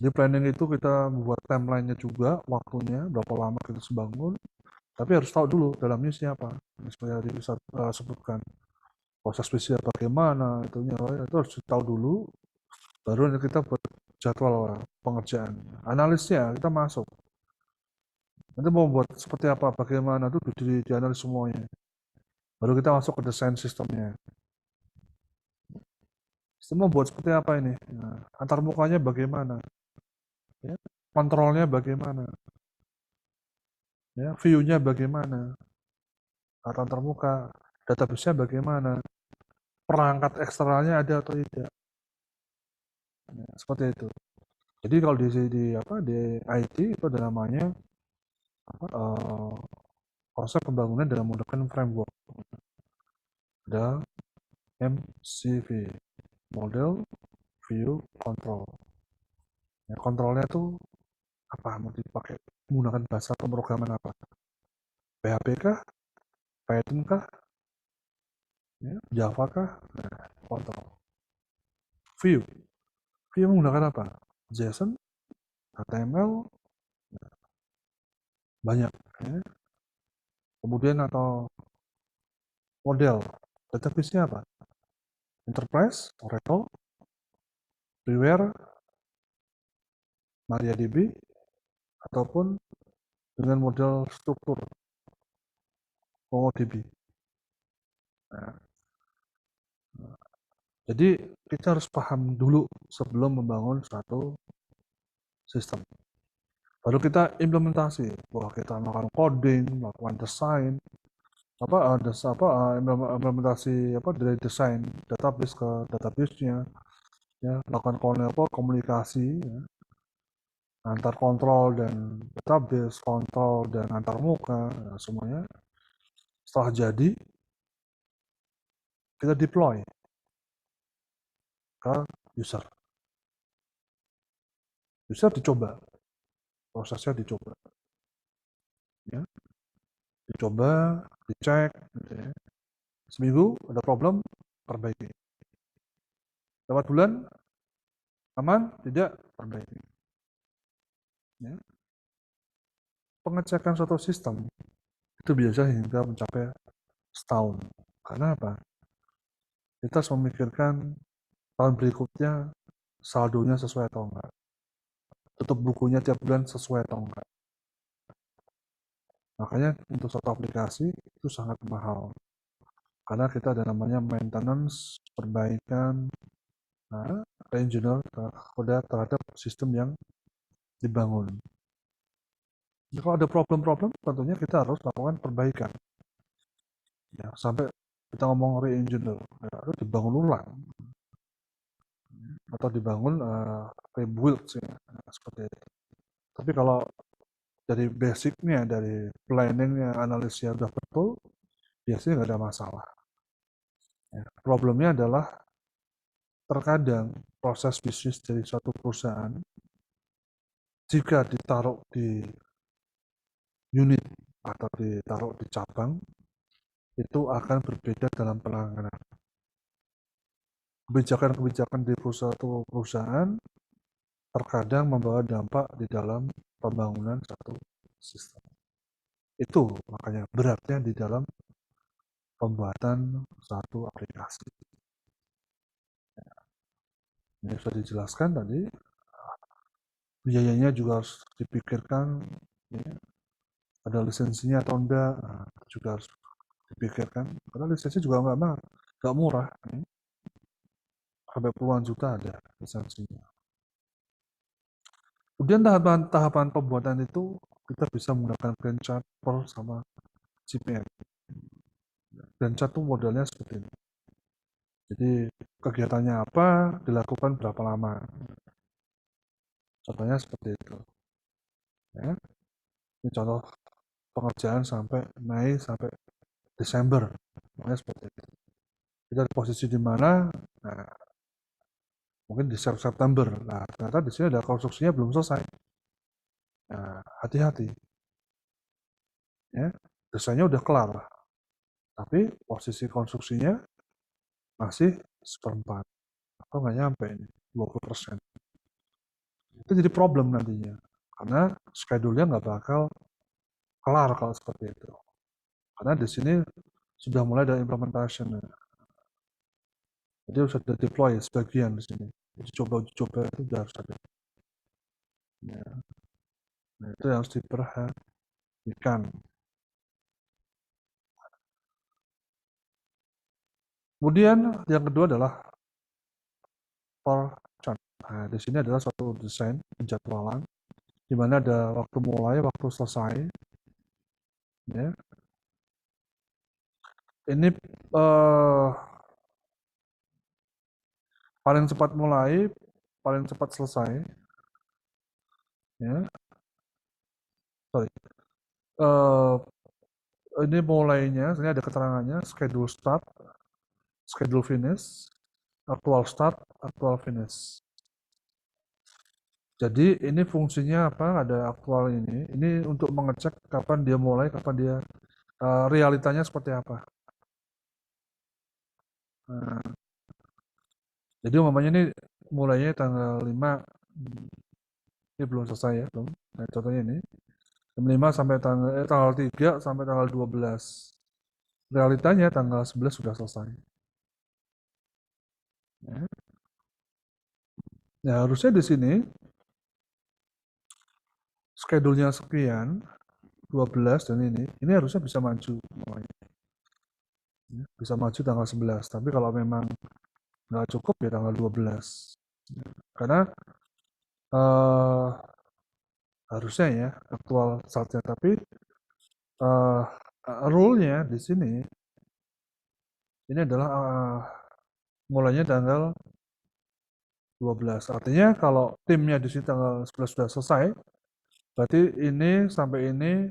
Di planning itu kita membuat timeline-nya juga, waktunya, berapa lama kita harus bangun, tapi harus tahu dulu dalamnya siapa. Seperti yang bisa sebutkan, proses bisnisnya bagaimana, itu harus tahu dulu, baru kita buat jadwal pengerjaan. Analisnya kita masuk. Nanti mau buat seperti apa, bagaimana, itu dianalis semuanya. Baru kita masuk ke desain sistemnya. Sistem mau buat seperti apa ini? Nah, antar mukanya bagaimana? Ya, kontrolnya bagaimana? Ya, view-nya bagaimana? Atau antar muka, database-nya bagaimana? Perangkat eksternalnya ada atau tidak? Ya, seperti itu. Jadi kalau di IT itu ada namanya konsep pembangunan dalam menggunakan framework. Ada MCV, Model View Control. Ya, kontrolnya itu apa? Mau dipakai menggunakan bahasa pemrograman apa? PHP kah? Python kah? Ya, Java kah? Nah, kontrol. View. View menggunakan apa? JSON, HTML, banyak. Ya. Kemudian atau model. Database-nya apa? Enterprise, Oracle, Freeware, MariaDB, ataupun dengan model struktur MongoDB. Nah, jadi kita harus paham dulu sebelum membangun suatu sistem. Baru kita implementasi, bahwa kita melakukan coding, melakukan desain, implementasi dari desain database ke database-nya, ya, melakukan komunikasi, ya, antar kontrol dan database, kontrol dan antar muka, ya, semuanya. Setelah jadi, kita deploy ke user. User dicoba, prosesnya dicoba, ya, dicoba, dicek, gitu ya. Seminggu ada problem, perbaiki. Lewat bulan, aman, tidak, perbaiki. Ya. Pengecekan suatu sistem itu biasa hingga mencapai setahun. Karena apa? Kita harus memikirkan tahun berikutnya saldonya sesuai atau enggak. Tutup bukunya tiap bulan sesuai atau enggak. Makanya untuk suatu aplikasi itu sangat mahal. Karena kita ada namanya maintenance, perbaikan, engineer terhadap sistem yang dibangun. Kalau ada problem-problem, tentunya kita harus lakukan perbaikan. Ya, sampai kita ngomong re-engineer, ya, harus dibangun ulang atau dibangun rebuild sih, seperti itu. Tapi kalau dari basicnya, dari planningnya, analisnya udah betul, biasanya nggak ada masalah. Ya, problemnya adalah terkadang proses bisnis dari suatu perusahaan jika ditaruh di unit atau ditaruh di cabang itu akan berbeda dalam penanganan. Kebijakan-kebijakan di suatu perusahaan terkadang membawa dampak di dalam pembangunan satu sistem. Itu makanya beratnya di dalam pembuatan satu aplikasi. Ini sudah dijelaskan tadi, biayanya juga harus dipikirkan, ya. Ada lisensinya atau enggak, juga harus dipikirkan. Karena lisensi juga nggak murah, ya. Sampai puluhan juta ada lisensinya. Kemudian tahapan pembuatan itu kita bisa menggunakan Gantt chart sama GPM. Gantt chart itu modelnya seperti ini. Jadi kegiatannya apa, dilakukan berapa lama. Contohnya seperti itu. Ya. Ini contoh pengerjaan sampai Mei sampai Desember. Makanya seperti itu. Kita posisi di mana? Nah, mungkin di September. Nah, ternyata di sini ada konstruksinya belum selesai. Nah, hati-hati. Ya, desainnya udah kelar. Tapi posisi konstruksinya masih seperempat. Atau nggak nyampe ini, 20%. Itu jadi problem nantinya. Karena schedule-nya nggak bakal kelar kalau seperti itu. Karena di sini sudah mulai ada implementation. Jadi sudah deploy sebagian di sini. Uji coba itu sudah harus ada. Ya. Nah, itu yang harus diperhatikan. Kemudian yang kedua adalah for chart. Nah, di sini adalah suatu desain penjadwalan di mana ada waktu mulai, waktu selesai. Ya. Ini paling cepat mulai, paling cepat selesai. Ya. Sorry. Ini mulainya, ini ada keterangannya, schedule start, schedule finish, actual start, actual finish. Jadi ini fungsinya apa? Ada aktual ini. Ini untuk mengecek kapan dia mulai, kapan dia realitanya seperti apa. Nah, jadi umpamanya ini mulainya tanggal 5, ini belum selesai ya, belum. Nah, contohnya ini. Jam 5 sampai tanggal 3 sampai tanggal 12. Realitanya tanggal 11 sudah selesai. Ya. Nah, harusnya di sini schedule-nya sekian, 12 dan ini harusnya bisa maju semuanya. Ya, bisa maju tanggal 11, tapi kalau memang nggak cukup ya tanggal 12. Ya, karena harusnya ya aktual startnya, tapi rule-nya di sini ini adalah mulainya tanggal 12. Artinya kalau timnya di sini tanggal 11 sudah selesai, berarti ini sampai ini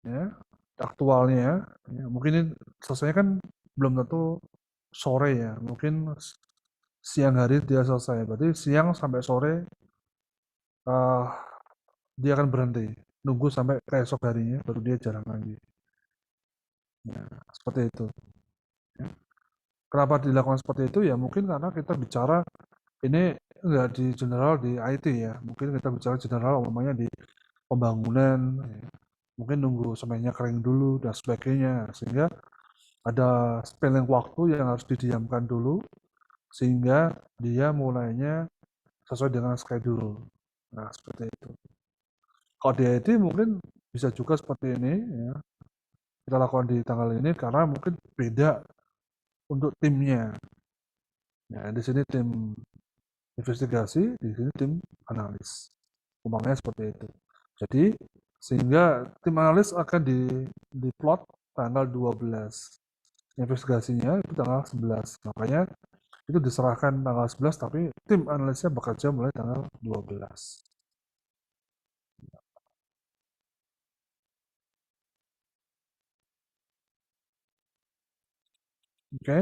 ya aktualnya ya, mungkin ini selesainya kan belum tentu sore ya, mungkin siang hari dia selesai, berarti siang sampai sore dia akan berhenti, nunggu sampai keesok harinya baru dia jalan lagi. Ya, seperti itu. Ya. Kenapa dilakukan seperti itu ya? Mungkin karena kita bicara ini enggak di general di IT ya, mungkin kita bicara general umumnya di pembangunan, ya. Mungkin nunggu semuanya kering dulu dan sebagainya, sehingga ada spending waktu yang harus didiamkan dulu sehingga dia mulainya sesuai dengan schedule. Nah, seperti itu. Kalau di IT mungkin bisa juga seperti ini ya. Kita lakukan di tanggal ini karena mungkin beda untuk timnya. Ya, di sini tim investigasi, di sini tim analis. Umpamanya seperti itu. Jadi sehingga tim analis akan diplot tanggal 12. Investigasinya itu tanggal 11. Makanya itu diserahkan tanggal 11 tapi tim analisnya bekerja mulai tanggal 12. Oke.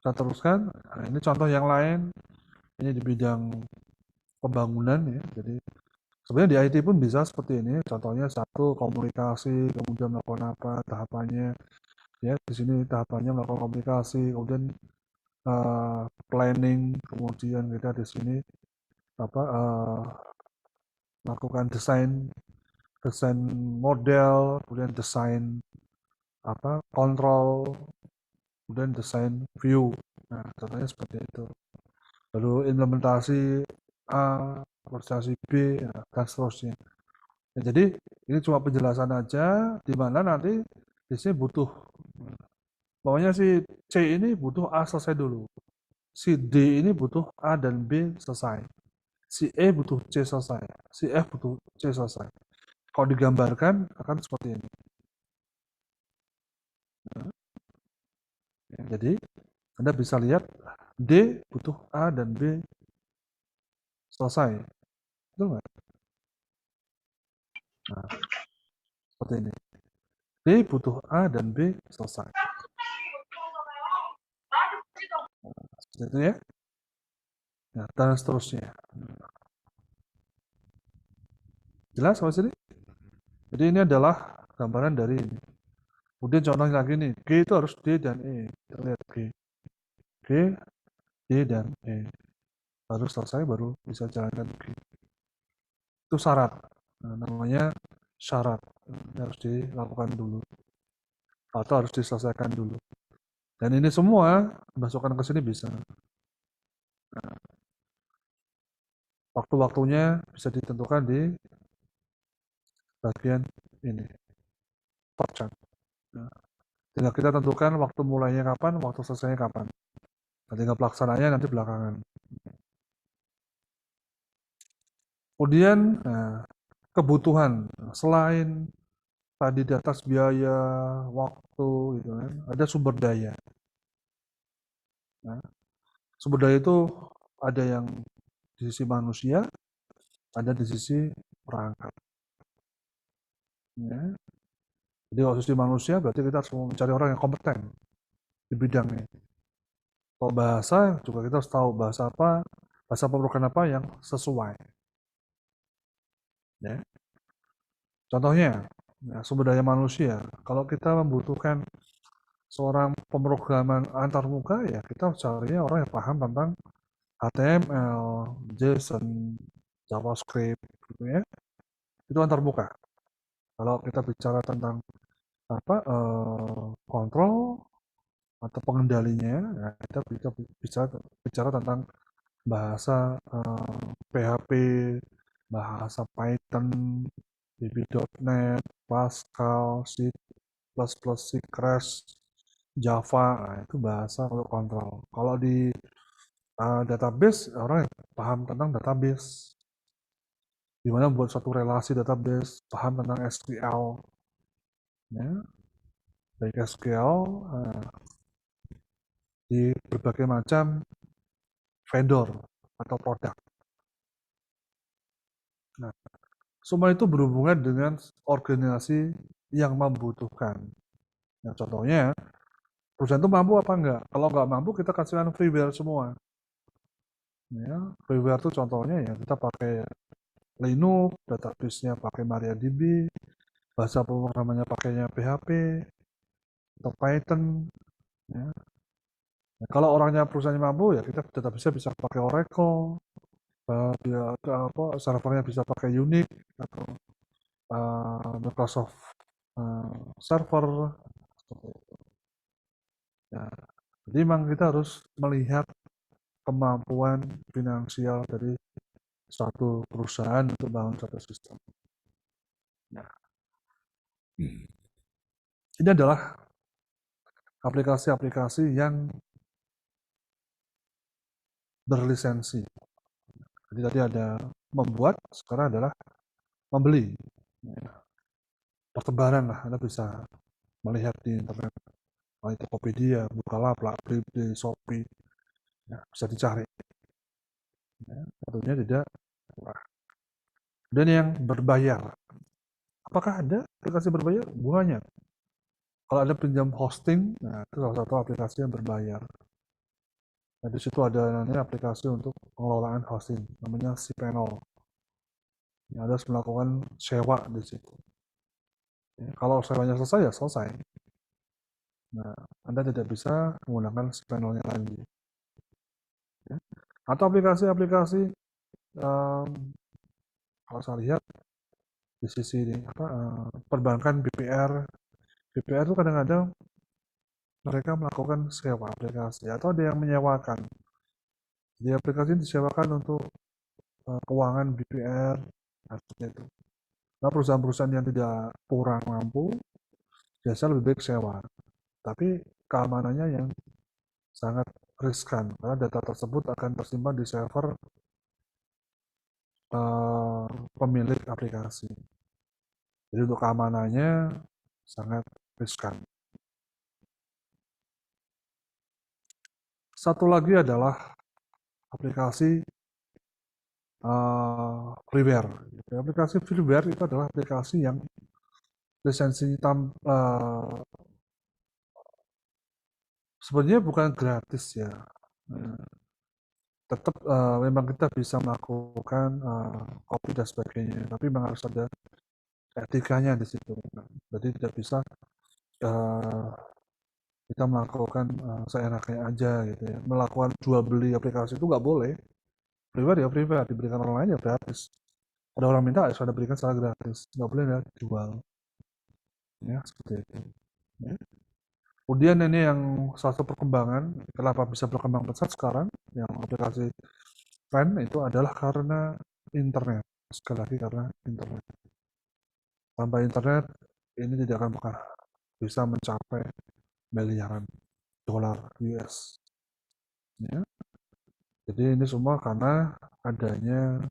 Kita teruskan. Nah, ini contoh yang lain. Ini di bidang pembangunan ya. Jadi sebenarnya di IT pun bisa seperti ini. Contohnya satu komunikasi, kemudian melakukan apa tahapannya. Ya, di sini tahapannya melakukan komunikasi, kemudian planning, kemudian kita di sini melakukan desain model, kemudian desain kontrol, kemudian desain view. Nah, contohnya seperti itu. Lalu implementasi A, implementasi B, dan seterusnya. Ya, jadi ini cuma penjelasan aja, di mana nanti di sini butuh, pokoknya si C ini butuh A selesai dulu, si D ini butuh A dan B selesai, si E butuh C selesai, si F butuh C selesai. Kalau digambarkan akan seperti ini. Ya, jadi Anda bisa lihat D butuh A dan B selesai. Betul nggak? Nah, seperti ini. D butuh A dan B selesai. Seperti itu ya. Nah, dan seterusnya. Jelas sampai sini? Jadi ini adalah gambaran dari ini. Kemudian contohnya lagi nih, G itu harus D dan E. Kita lihat G. G, D, dan E. Harus selesai baru bisa jalankan G. Itu syarat. Nah, namanya syarat. Ini harus dilakukan dulu. Atau harus diselesaikan dulu. Dan ini semua masukkan ke sini bisa. Nah, waktu-waktunya bisa ditentukan di bagian ini. Top chart. Nah, tinggal kita tentukan waktu mulainya kapan, waktu selesainya kapan. Nah, tinggal pelaksananya nanti belakangan. Kemudian kebutuhan selain tadi di atas biaya, waktu, gitu kan, ada sumber daya. Nah, sumber daya itu ada yang di sisi manusia, ada di sisi perangkat. Ya. Jadi kalau sisi manusia berarti kita harus mencari orang yang kompeten di bidangnya. Kalau bahasa juga kita harus tahu bahasa apa, bahasa pemrograman apa yang sesuai. Ya. Contohnya, ya, sumber daya manusia. Kalau kita membutuhkan seorang pemrograman antarmuka, ya kita cari orang yang paham tentang HTML, JSON, JavaScript, gitu ya. Itu antarmuka. Kalau kita bicara tentang kontrol atau pengendalinya, ya kita bisa bicara tentang bahasa PHP, bahasa Python, VB.NET, Pascal, C++, C Crash, Java, nah itu bahasa untuk kontrol. Kalau di database, orang yang paham tentang database, gimana membuat suatu relasi database, paham tentang SQL, ya, baik SQL di berbagai macam vendor atau produk. Nah, semua itu berhubungan dengan organisasi yang membutuhkan. Nah, contohnya, perusahaan itu mampu apa enggak? Kalau enggak mampu, kita kasihkan freeware semua. Ya, freeware itu contohnya ya kita pakai Linux, database-nya pakai MariaDB, bahasa pemrogramannya pakainya PHP atau Python. Ya. Nah, kalau orangnya perusahaannya mampu, ya kita database bisa pakai Oracle, servernya bisa pakai Unix atau Microsoft Server. Ya. Jadi memang kita harus melihat kemampuan finansial dari suatu perusahaan untuk bangun suatu sistem. Nah, ini adalah aplikasi-aplikasi yang berlisensi. Jadi tadi ada membuat, sekarang adalah membeli. Pertebaran lah, Anda bisa melihat di internet, Tokopedia, Bukalapak, Blibli, Shopee, ya, bisa dicari. Ya, tentunya tidak murah. Dan yang berbayar, apakah ada aplikasi berbayar? Banyak. Kalau ada pinjam hosting, nah itu salah satu aplikasi yang berbayar. Nah, di situ ada namanya aplikasi untuk pengelolaan hosting, namanya cPanel. Yang harus melakukan sewa di situ. Ya, kalau sewanya selesai, ya selesai. Nah, Anda tidak bisa menggunakan cPanel-nya lagi. Ya. Atau aplikasi-aplikasi, kalau saya lihat di sisi ini, perbankan BPR itu kadang-kadang mereka melakukan sewa aplikasi atau ada yang menyewakan. Jadi aplikasi ini disewakan untuk keuangan BPR, seperti itu. Nah, perusahaan-perusahaan yang tidak kurang mampu biasa lebih baik sewa. Tapi keamanannya yang sangat riskan karena data tersebut akan tersimpan di server pemilik aplikasi. Jadi untuk keamanannya sangat riskan. Satu lagi adalah aplikasi freeware. Aplikasi freeware itu adalah aplikasi yang lisensi sebenarnya bukan gratis ya. Tetap memang kita bisa melakukan copy dan sebagainya, tapi memang harus ada etikanya di situ. Jadi tidak bisa kita melakukan seenaknya aja gitu ya. Melakukan jual beli aplikasi itu nggak boleh. Freeware ya freeware, diberikan orang lain ya gratis. Ada orang minta ya sudah berikan secara gratis, nggak boleh ya jual. Ya seperti itu. Ya. Kemudian ini yang salah satu perkembangan, kenapa bisa berkembang pesat sekarang, yang aplikasi tren itu adalah karena internet. Sekali lagi karena internet. Tanpa internet, ini tidak akan pernah bisa mencapai miliaran dolar US. Ya. Jadi ini semua karena adanya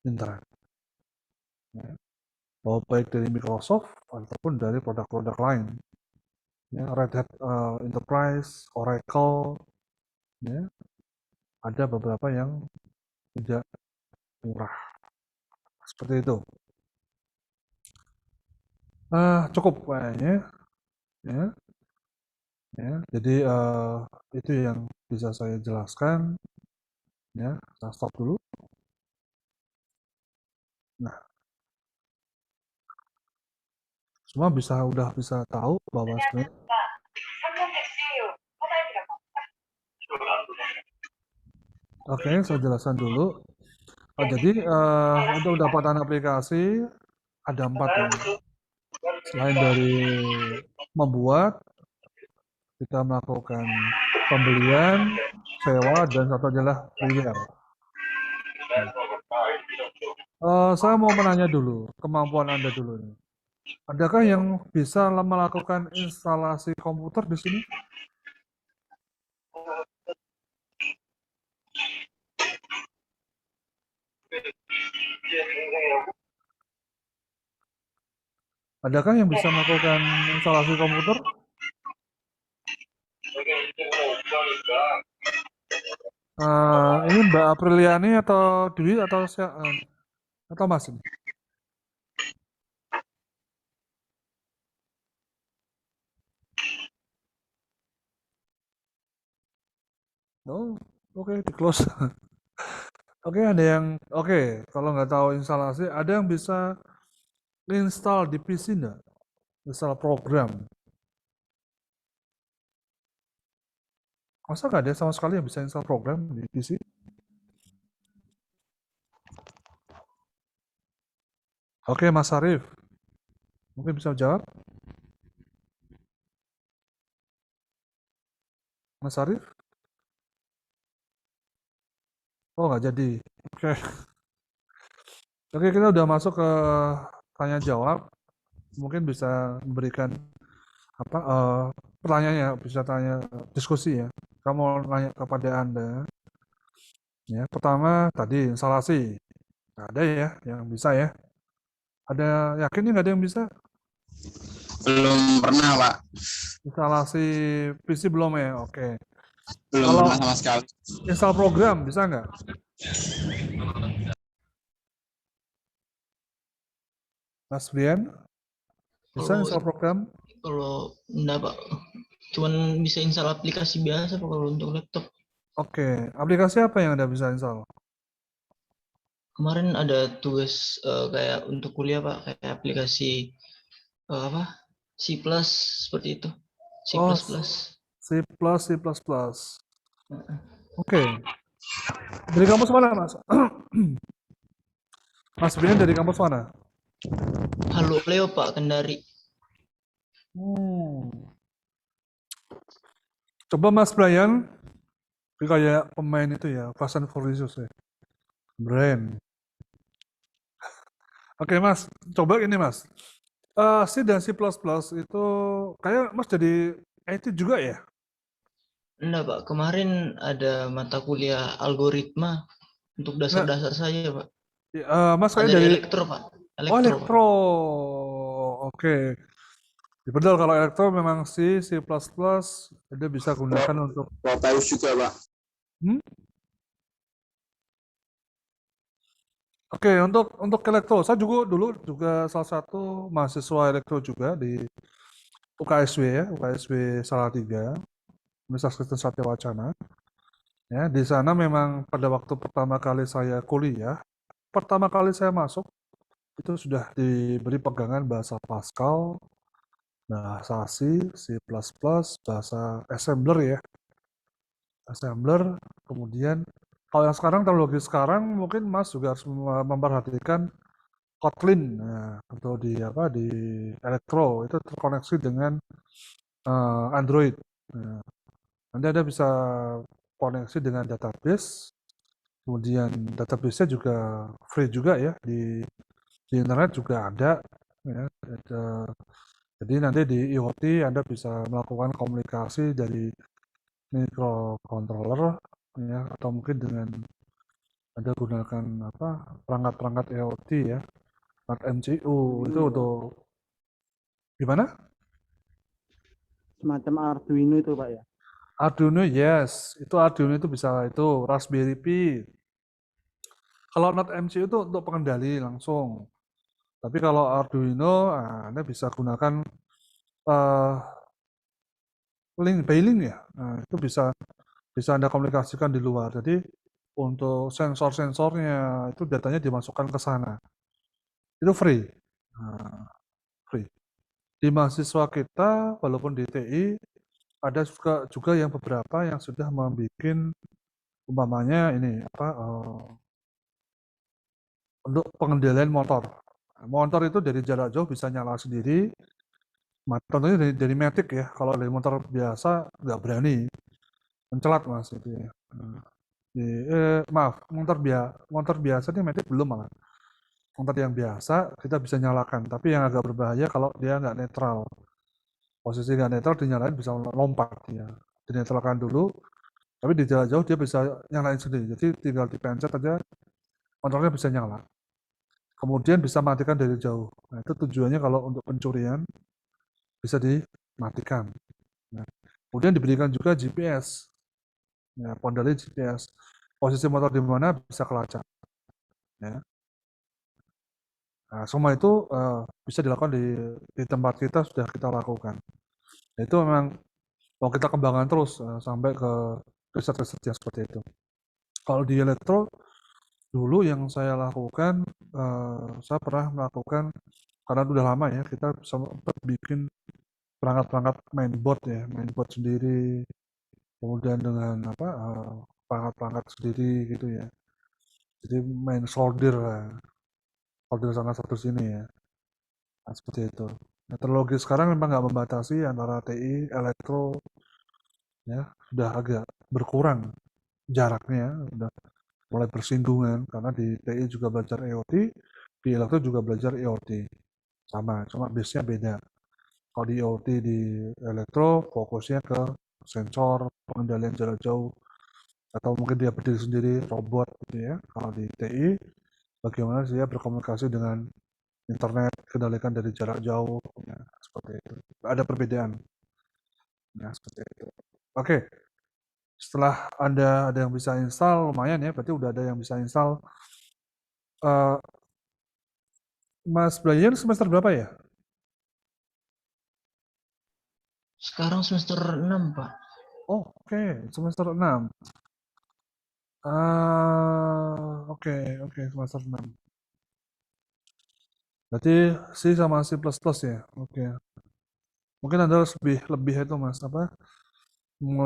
internet. Ya. Baik dari Microsoft ataupun dari produk-produk lain. Ya, Red Hat Enterprise, Oracle, ya, ada beberapa yang tidak murah. Seperti itu. Cukup kayaknya. Ya. Ya, jadi itu yang bisa saya jelaskan. Ya, saya stop dulu. Nah, semua udah bisa tahu bahwa sebenarnya oke, saya jelaskan dulu. Jadi untuk mendapatkan aplikasi ada 4 ya. Selain dari membuat, kita melakukan pembelian, sewa, dan satu adalah freeware. Saya mau menanya dulu, kemampuan Anda dulu nih. Adakah yang bisa melakukan instalasi komputer di sini? Adakah yang bisa melakukan instalasi komputer? Ini Mbak Apriliani atau Dwi atau Mas ini? Oh, oke, di close. Oke, ada yang kalau nggak tahu instalasi, ada yang bisa install di PC nggak? Install program. Masa nggak ada sama sekali yang bisa install program di PC? Oke, Mas Arif. Mungkin bisa jawab? Mas Arif? Oh, nggak jadi. Oke. Oke, kita udah masuk ke tanya jawab. Mungkin bisa memberikan pertanyaannya, bisa tanya diskusi ya. Kamu mau nanya kepada Anda. Ya, pertama tadi instalasi. Nggak ada ya yang bisa ya. Ada yakin nggak ada yang bisa? Belum pernah, Pak. Instalasi PC belum ya? Oke. Belum Kalau pernah sama sekali. install program bisa nggak? Mas Brian? Bisa Kalau install program? kalau enggak Pak, cuman bisa install aplikasi biasa Pak kalau untuk laptop. Oke, aplikasi apa yang Anda bisa install? Kemarin ada tugas kayak untuk kuliah Pak, kayak aplikasi apa? C+ seperti itu. C++. Oh, C++. Oke. Dari kampus mana, Mas? Mas Brian dari kampus mana? Halo Leo Pak, Kendari. Coba Mas Brian, kayak pemain itu ya, Fast and Furious ya. Brian. Oke Mas, coba ini Mas. C dan C++ itu kayak Mas jadi IT juga ya? Enggak Pak, kemarin ada mata kuliah algoritma untuk dasar-dasar saja Pak. Mas kayak Ada dari elektro Pak. Oh, elektro. Oke. Betul, kalau elektro memang C++, dia bisa gunakan untuk Proteus juga, Pak. Oke, untuk elektro, saya juga dulu salah satu mahasiswa elektro juga di UKSW ya, UKSW Salatiga, Universitas Kristen Satya Wacana. Ya, di sana memang pada waktu pertama kali saya kuliah, pertama kali saya masuk itu sudah diberi pegangan bahasa Pascal, bahasa C, C++, bahasa assembler ya. Assembler, kemudian kalau yang sekarang teknologi sekarang mungkin Mas juga harus memperhatikan Kotlin. Nah, untuk di elektro itu terkoneksi dengan Android. Nah, nanti Anda bisa koneksi dengan database. Kemudian database-nya juga free juga ya, di internet juga ada ya. Jadi nanti di IoT Anda bisa melakukan komunikasi dari microcontroller ya, atau mungkin dengan Anda gunakan perangkat-perangkat IoT ya, MCU itu untuk gimana? Semacam Arduino itu Pak ya? Arduino, yes. Arduino itu bisa itu Raspberry Pi. Kalau not MCU itu untuk pengendali langsung. Tapi kalau Arduino, Anda bisa gunakan link ya. Nah, itu bisa Anda komunikasikan di luar. Jadi untuk sensor-sensornya itu datanya dimasukkan ke sana. Itu free. Free. Di mahasiswa kita, walaupun di TI, ada juga yang beberapa yang sudah membuat umpamanya ini untuk pengendalian motor. Motor itu dari jarak jauh bisa nyala sendiri. Contohnya dari Matic ya. Kalau dari motor biasa nggak berani mencelat Mas itu ya. Maaf, motor biasa ini Matic belum malah. Motor yang biasa kita bisa nyalakan, tapi yang agak berbahaya kalau dia nggak netral. Posisi nggak netral dinyalain bisa lompat ya. Dinetralkan dulu, tapi di jarak jauh dia bisa nyalain sendiri. Jadi tinggal dipencet aja, motornya bisa nyala. Kemudian bisa matikan dari jauh. Nah, itu tujuannya kalau untuk pencurian bisa dimatikan. Nah, kemudian diberikan juga GPS. Ya, pondali GPS. Posisi motor di mana bisa kelacak. Ya. Nah, semua itu bisa dilakukan di tempat kita, sudah kita lakukan. Nah, itu memang mau kita kembangkan terus sampai ke riset-riset yang seperti itu. Kalau di elektro, dulu yang saya lakukan, saya pernah melakukan, karena udah lama ya, kita sempat bikin perangkat-perangkat mainboard ya, mainboard sendiri, kemudian dengan perangkat-perangkat sendiri gitu ya. Jadi main solder sana satu sini ya. Nah, seperti itu. Nah, teknologi sekarang memang nggak membatasi antara TI, elektro, ya sudah agak berkurang jaraknya, udah mulai bersinggungan karena di TI juga belajar IoT, di elektro juga belajar IoT, sama, cuma base-nya beda. Kalau di IoT di elektro fokusnya ke sensor, pengendalian jarak jauh, atau mungkin dia berdiri sendiri, robot gitu ya. Kalau di TI, bagaimana dia berkomunikasi dengan internet, kendalikan dari jarak jauh, ya, seperti itu. Ada perbedaan. Ya, seperti itu. Oke, setelah Anda ada yang bisa install, lumayan ya, berarti udah ada yang bisa install. Mas Brian semester berapa ya? Sekarang semester 6, Pak. Oh, oke, semester 6. Oke, semester 6. Berarti C sama C++ ya? Oke. Mungkin Anda harus lebih itu Mas, apa?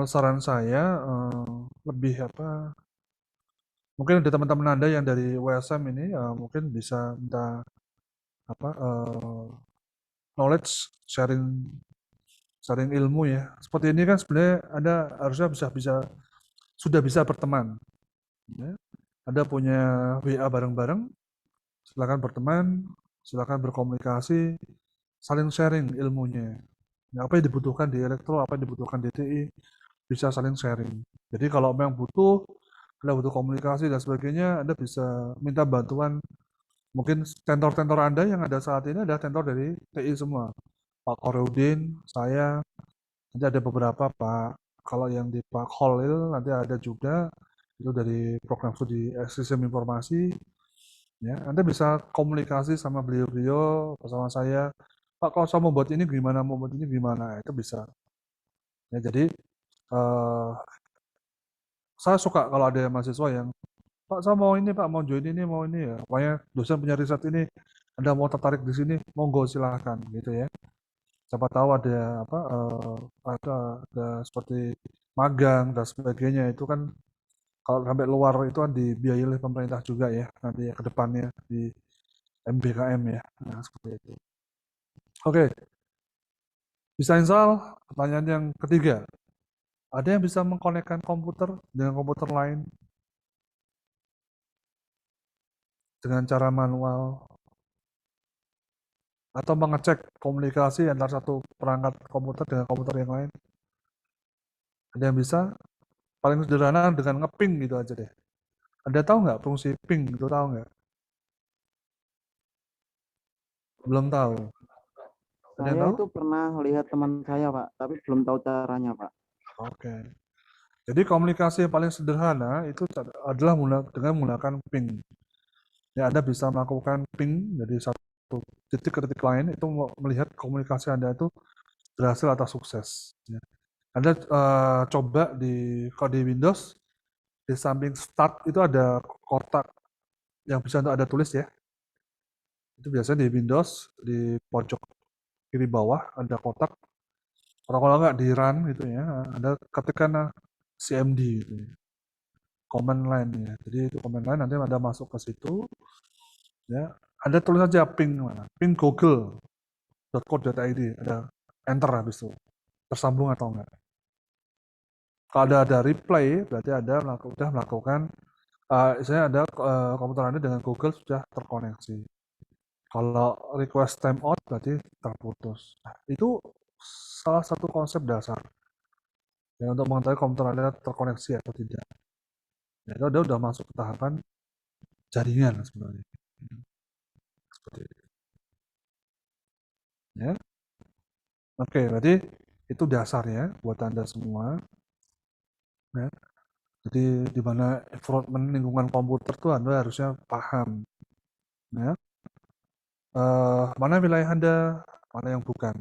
Saran saya lebih apa? Mungkin ada teman-teman Anda yang dari WSM ini mungkin bisa minta apa? Knowledge sharing ilmu ya. Seperti ini kan sebenarnya Anda harusnya sudah bisa berteman. Ya. Anda punya WA bareng-bareng, silakan berteman, silakan berkomunikasi, saling sharing ilmunya. Ya, apa yang dibutuhkan di elektro, apa yang dibutuhkan di TI, bisa saling sharing. Jadi kalau memang Anda butuh komunikasi dan sebagainya, Anda bisa minta bantuan. Mungkin tentor-tentor Anda yang ada saat ini adalah tentor dari TI semua. Pak Koreudin, saya, nanti ada beberapa Pak. Kalau yang di Pak Khalil nanti ada juga, itu dari program studi sistem informasi. Ya, Anda bisa komunikasi sama beliau-beliau, bersama saya. Pak, kalau saya mau buat ini gimana? Itu bisa. Ya, jadi saya suka kalau ada mahasiswa yang, Pak, saya mau ini, Pak, mau join ini, mau ini ya. Pokoknya dosen punya riset ini, Anda mau tertarik di sini, monggo silahkan, gitu ya. Siapa tahu ada apa, ada seperti magang dan sebagainya itu kan kalau sampai luar itu kan dibiayai oleh pemerintah juga ya nanti ya ke depannya di MBKM ya. Nah, seperti itu. Oke. Bisa install. Pertanyaan yang ketiga. Ada yang bisa mengkonekkan komputer dengan komputer lain dengan cara manual atau mengecek komunikasi antara satu perangkat komputer dengan komputer yang lain? Ada yang bisa? Paling sederhana dengan ngeping gitu aja deh. Anda tahu nggak fungsi ping itu, tahu nggak? Belum tahu. Ada yang Saya tahu? itu pernah lihat teman saya, Pak, tapi belum tahu caranya, Pak. Oke. Jadi komunikasi yang paling sederhana itu adalah dengan menggunakan ping. Ya, Anda bisa melakukan ping dari satu titik ke titik lain, itu melihat komunikasi Anda itu berhasil atau sukses. Ya. Anda coba kalau di Windows, di samping start itu ada kotak yang bisa untuk Anda tulis ya. Itu biasanya di Windows, di pojok kiri bawah ada kotak. Kalau nggak di run gitu ya, Anda ketikkan CMD gitu ya. Command line ya. Jadi itu command line, nanti Anda masuk ke situ, ya. Anda tulis aja ping mana, ping google.co.id, ada enter habis itu, tersambung atau enggak. Kalau ada reply, berarti Anda sudah melakukan, misalnya ada komputer Anda dengan Google sudah terkoneksi. Kalau request timeout berarti terputus. Nah, itu salah satu konsep dasar ya, untuk mengetahui komputer Anda terkoneksi atau tidak. Ya, itu udah masuk ke tahapan jaringan sebenarnya. Seperti itu. Ya. Oke, berarti itu dasarnya buat Anda semua. Ya. Jadi di mana environment lingkungan komputer tuh Anda harusnya paham. Ya. Mana wilayah Anda, mana yang bukan.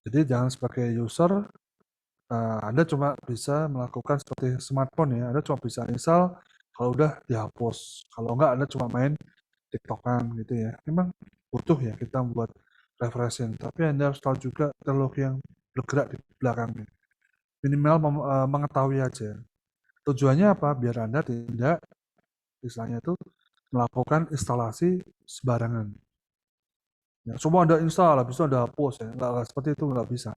Jadi jangan sebagai user Anda cuma bisa melakukan seperti smartphone ya, Anda cuma bisa install, kalau udah dihapus. Kalau enggak Anda cuma main TikTokan gitu ya. Memang butuh ya kita buat refreshing, tapi Anda harus tahu juga teknologi yang bergerak di belakangnya. Minimal mengetahui aja. Tujuannya apa? Biar Anda tidak istilahnya itu melakukan instalasi sembarangan. Ya, semua Anda install, habis itu Anda hapus ya. Enggak seperti itu, nggak bisa.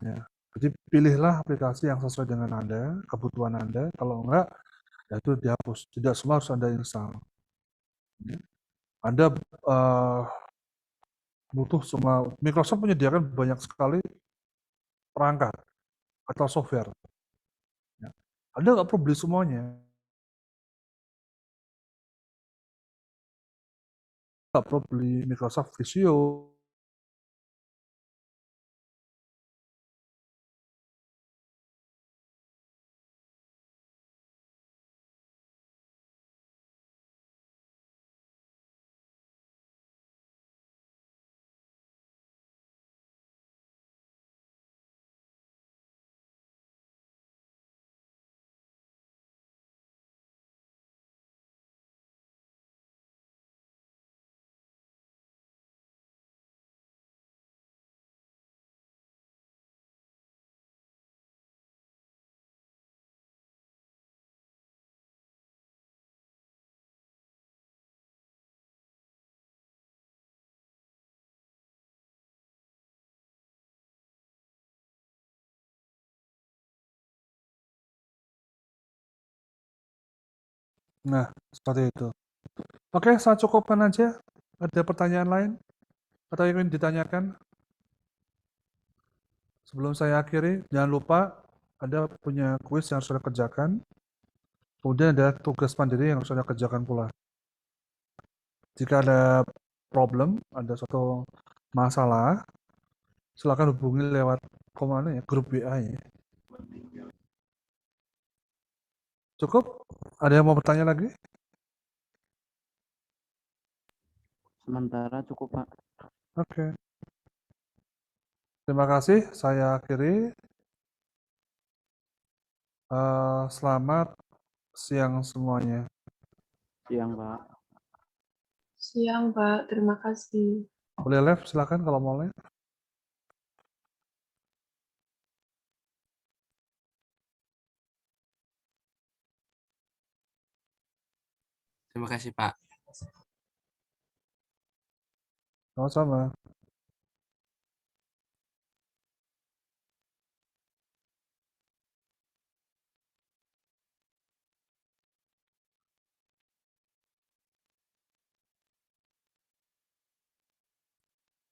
Ya. Jadi pilihlah aplikasi yang sesuai dengan Anda, kebutuhan Anda. Kalau enggak, ya itu dihapus. Tidak semua harus Anda install. Ya. Anda butuh semua. Microsoft menyediakan banyak sekali perangkat. atau software. Ya. Anda nggak perlu beli semuanya. Nggak perlu beli Microsoft Visio. Nah, seperti itu. Oke, saya cukupkan aja. Ada pertanyaan lain? Atau yang ingin ditanyakan? Sebelum saya akhiri, jangan lupa Anda punya kuis yang harus Anda kerjakan. Kemudian ada tugas mandiri yang harus Anda kerjakan pula. Jika ada problem, ada suatu masalah, silakan hubungi lewat kemana ya, grup WA ya. Cukup? Ada yang mau bertanya lagi? Sementara cukup, Pak. Oke. Terima kasih, saya akhiri. Selamat siang semuanya. Siang, Pak. Siang, Pak. Terima kasih. Boleh live, silakan kalau mau live. Terima kasih, Pak. Sama-sama.